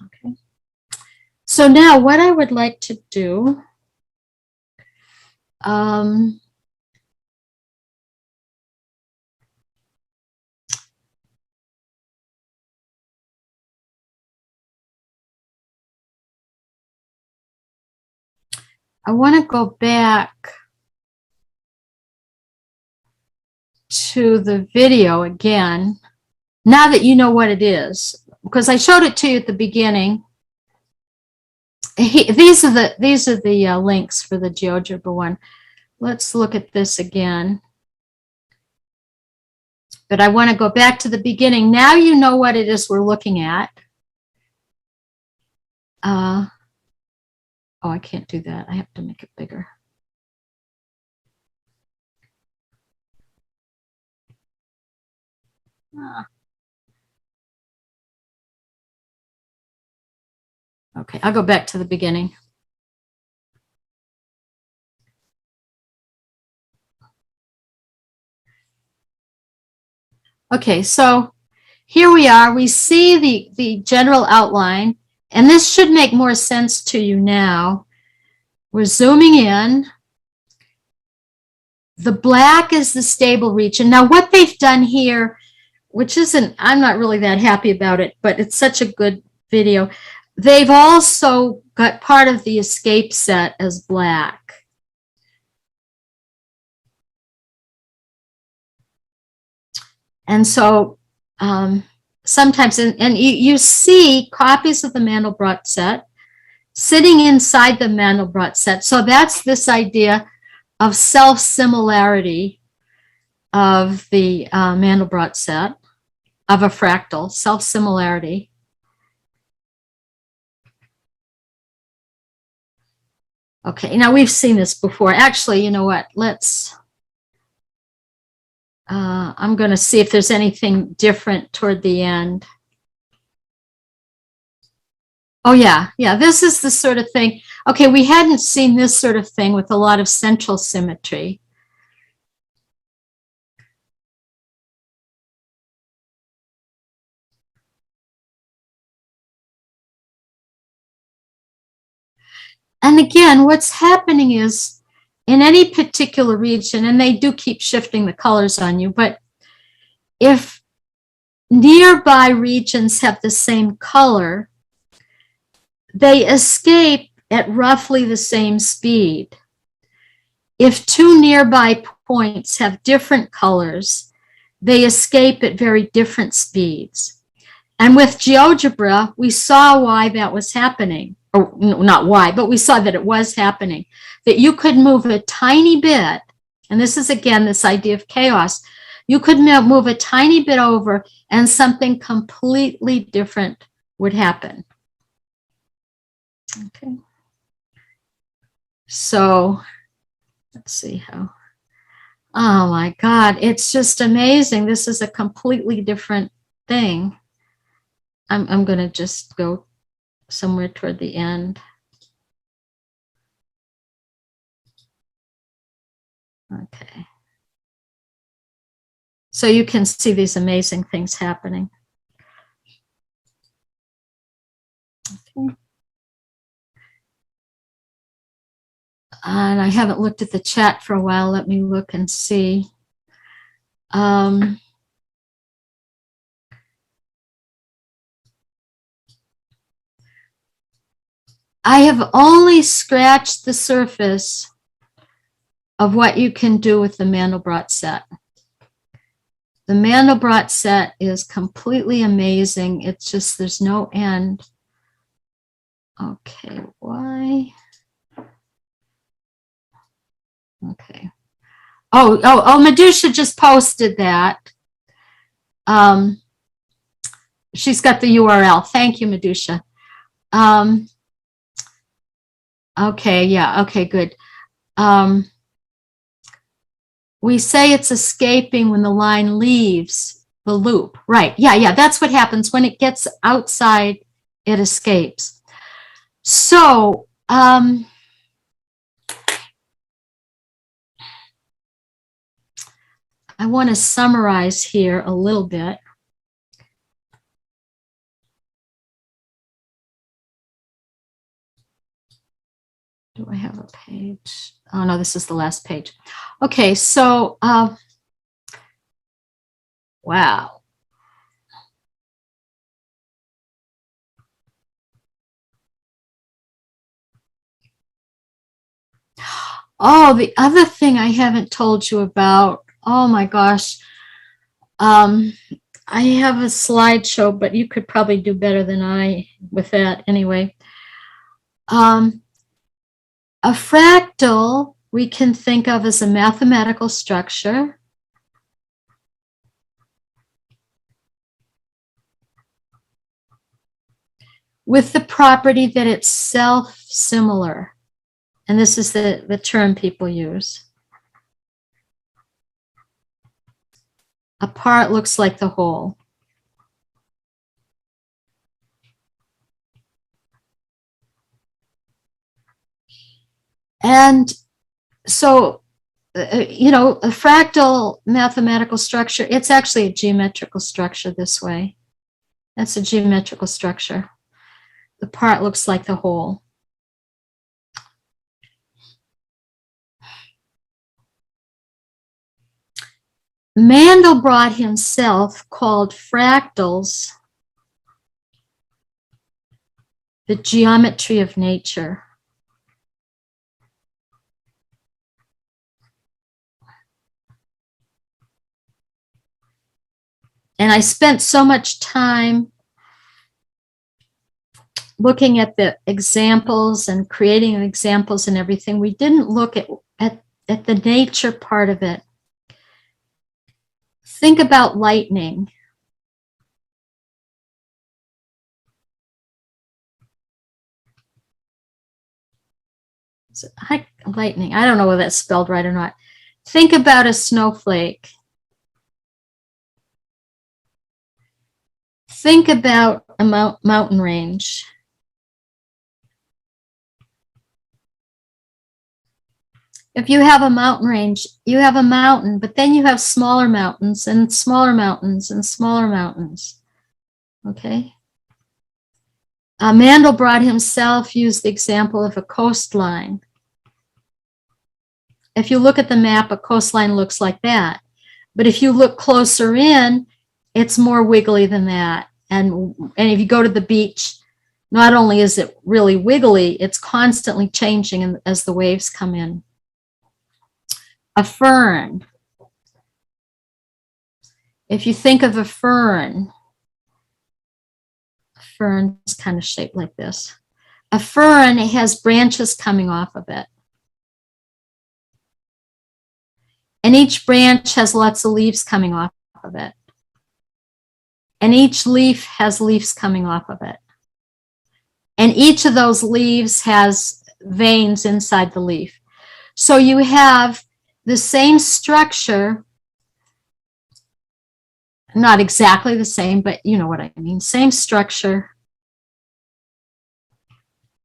Okay. So now what I would like to do, I want to go back to the video again, now that you know what it is, because I showed it to you at the beginning. These are the links for the Geogebra one. Let's look at this again. But I want to go back to the beginning. Now you know what it is we're looking at. Oh, I can't do that. I have to make it bigger. Okay, I'll go back to the beginning. Okay, so here we are. We see the general outline, and this should make more sense to you now. We're zooming in. The black is the stable region. Now, what they've done here, which isn't, I'm not really that happy about it, but it's such a good video. They've also got part of the escape set as black. And so sometimes, and you see copies of the Mandelbrot set sitting inside the Mandelbrot set. So that's this idea of self-similarity of the Mandelbrot set, of a fractal, self-similarity. Okay, now we've seen this before. Actually, you know what? Let's, I'm going to see if there's anything different toward the end. Oh, yeah, this is the sort of thing. Okay, we hadn't seen this sort of thing with a lot of central symmetry. And again, what's happening is in any particular region, and they do keep shifting the colors on you, but if nearby regions have the same color, they escape at roughly the same speed. If two nearby points have different colors, they escape at very different speeds. And with GeoGebra, we saw why that was happening. Or not why, but we saw that it was happening. That you could move a tiny bit, and this is again this idea of chaos. You could move a tiny bit over and something completely different would happen. Okay. So let's see how. Oh my God, it's just amazing. This is a completely different thing. I'm going to just go somewhere toward the end. Okay. So you can see these amazing things happening. Okay. And I haven't looked at the chat for a while. Let me look and see. I have only scratched the surface of what you can do with the Mandelbrot set. The Mandelbrot set is completely amazing. It's just, there's no end. Okay, why? Okay, Madusha just posted that. She's got the URL. Thank you, Madusha. Okay, yeah, okay, good. We say it's escaping when the line leaves the loop. Right, yeah, that's what happens. When it gets outside, it escapes. So, I want to summarize here a little bit. Do I have a page? Oh, no, this is the last page. Okay, so, wow. Oh, the other thing I haven't told you about, oh my gosh. I have a slideshow, but you could probably do better than I with that anyway. A fractal we can think of as a mathematical structure. With the property that it's self-similar. And this is the term people use. A part looks like the whole. And so, you know, a fractal mathematical structure, it's actually a geometrical structure this way. That's a geometrical structure. The part looks like the whole. Mandelbrot himself called fractals the geometry of nature. And I spent so much time looking at the examples and creating examples and everything. We didn't look at the nature part of it. Think about lightning. Lightning, I don't know whether that's spelled right or not. Think about a snowflake. Think about a mountain range. If you have a mountain range, you have a mountain, but then you have smaller mountains and smaller mountains and smaller mountains. Okay? Mandelbrot himself used the example of a coastline. If you look at the map, a coastline looks like that. But if you look closer in, it's more wiggly than that. And if you go to the beach, not only is it really wiggly, it's constantly changing as the waves come in. A fern. If you think of a fern is kind of shaped like this. A fern has branches coming off of it. And each branch has lots of leaves coming off of it. And each leaf has leaves coming off of it. And each of those leaves has veins inside the leaf. So you have the same structure, not exactly the same, but you know what I mean. Same structure,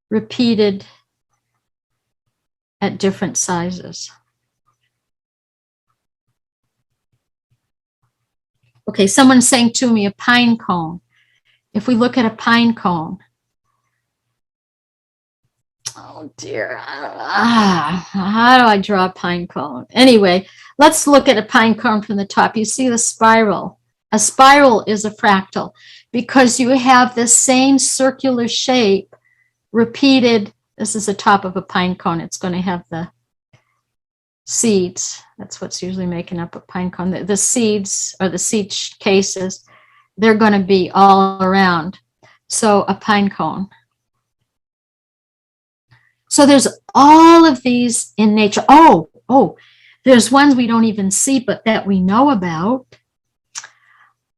repeated at different sizes. Okay, someone's saying to me a pine cone. If we look at a pine cone, oh dear, how do I draw a pine cone? Anyway, let's look at a pine cone from the top. You see the spiral. A spiral is a fractal because you have the same circular shape repeated. This is the top of a pine cone. It's going to have the seeds. That's what's usually making up a pine cone. The seeds or the seed cases, they're going to be all around. So a pine cone. So there's all of these in nature. Oh, There's ones we don't even see, but that we know about.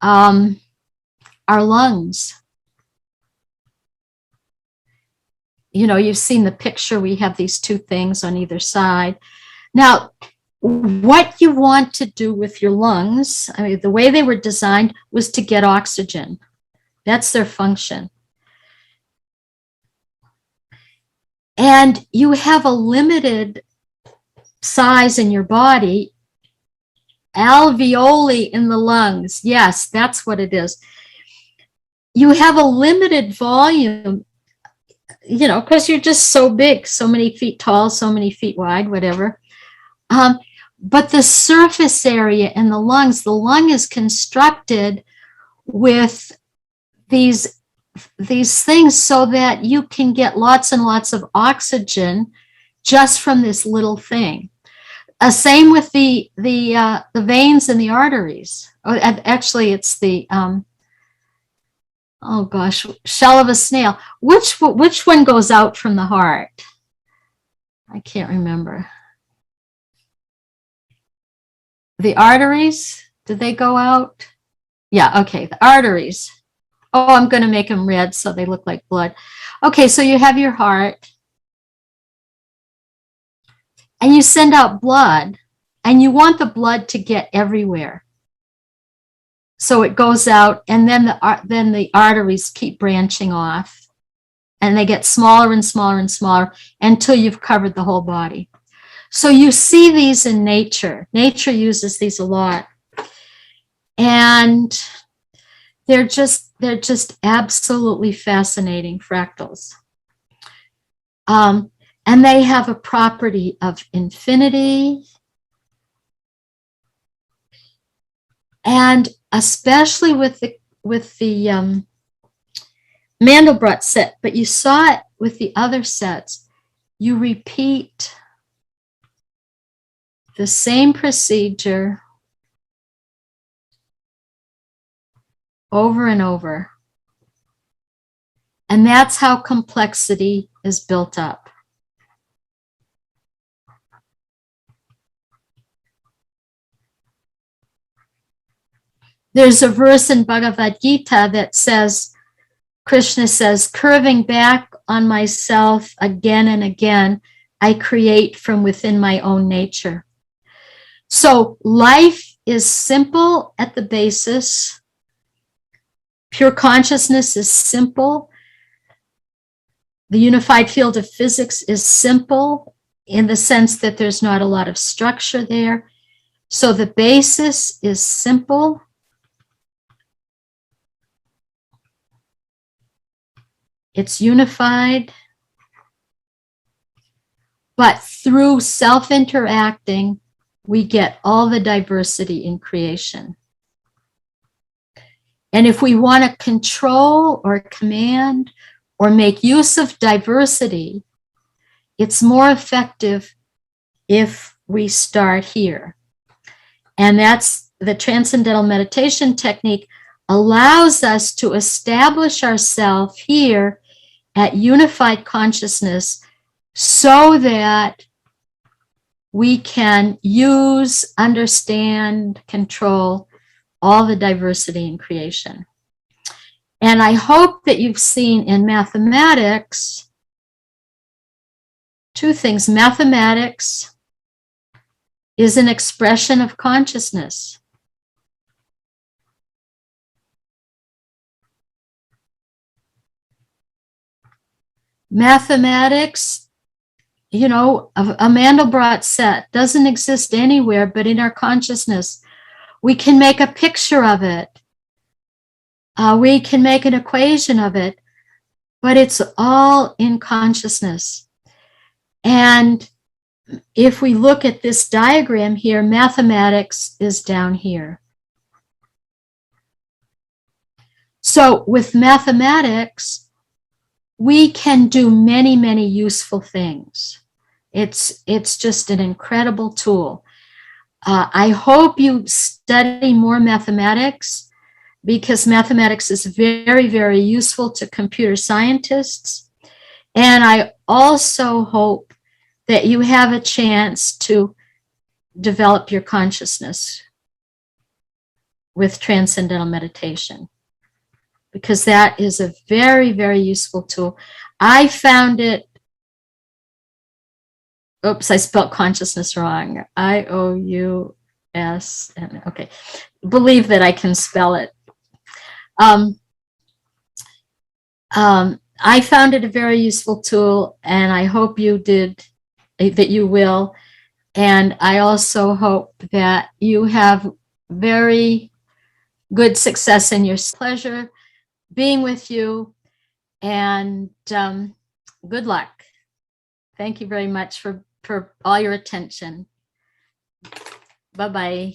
Our lungs. You know, you've seen the picture. We have these two things on either side. Now, what you want to do with your lungs, I mean, the way they were designed was to get oxygen. That's their function. And you have a limited size in your body. Alveoli in the lungs. Yes, that's what it is. You have a limited volume, you know, because you're just so big, so many feet tall, so many feet wide, whatever. But the surface area in the lung is constructed with these things so that you can get lots and lots of oxygen just from this little thing. Same with the veins and the arteries. Oh, actually, it's the oh gosh, shell of a snail. Which one goes out from the heart? I can't remember. The arteries, did they go out? Yeah, okay, the arteries. Oh, I'm going to make them red so they look like blood. Okay, so you have your heart. And you send out blood, and you want the blood to get everywhere. So it goes out, and then the arteries keep branching off, and they get smaller and smaller and smaller until you've covered the whole body. So you see these in nature. Nature uses these a lot. And they're just absolutely fascinating fractals. And they have a property of infinity. And especially with the Mandelbrot set, but you saw it with the other sets, you repeat the same procedure over and over. And that's how complexity is built up. There's a verse in Bhagavad Gita that says, Krishna says, curving back on myself again and again, I create from within my own nature. So life is simple at the basis. Pure consciousness is simple. The unified field of physics is simple in the sense that there's not a lot of structure there. So the basis is simple. It's unified. But through self-interacting, we get all the diversity in creation. And if we want to control or command or make use of diversity, it's more effective if we start here. And that's the transcendental meditation technique allows us to establish ourselves here at unified consciousness so that we can use, understand, control all the diversity in creation. And I hope that you've seen in mathematics two things. Mathematics is an expression of consciousness. Mathematics, you know, a Mandelbrot set doesn't exist anywhere but in our consciousness. We can make a picture of it. We can make an equation of it, but it's all in consciousness. And if we look at this diagram here, mathematics is down here. So with mathematics, we can do many, many useful things. It's just an incredible tool. I hope you study more mathematics because mathematics is very, very useful to computer scientists. And I also hope that you have a chance to develop your consciousness with transcendental meditation, because that is a very, very useful tool. I found it, oops, I spelled consciousness wrong. IOUS, okay. Believe that I can spell it. I found it a very useful tool, and I hope you did, that you will. And I also hope that you have very good success in your pleasure being with you, and good luck. Thank you very much for all your attention. Bye-bye.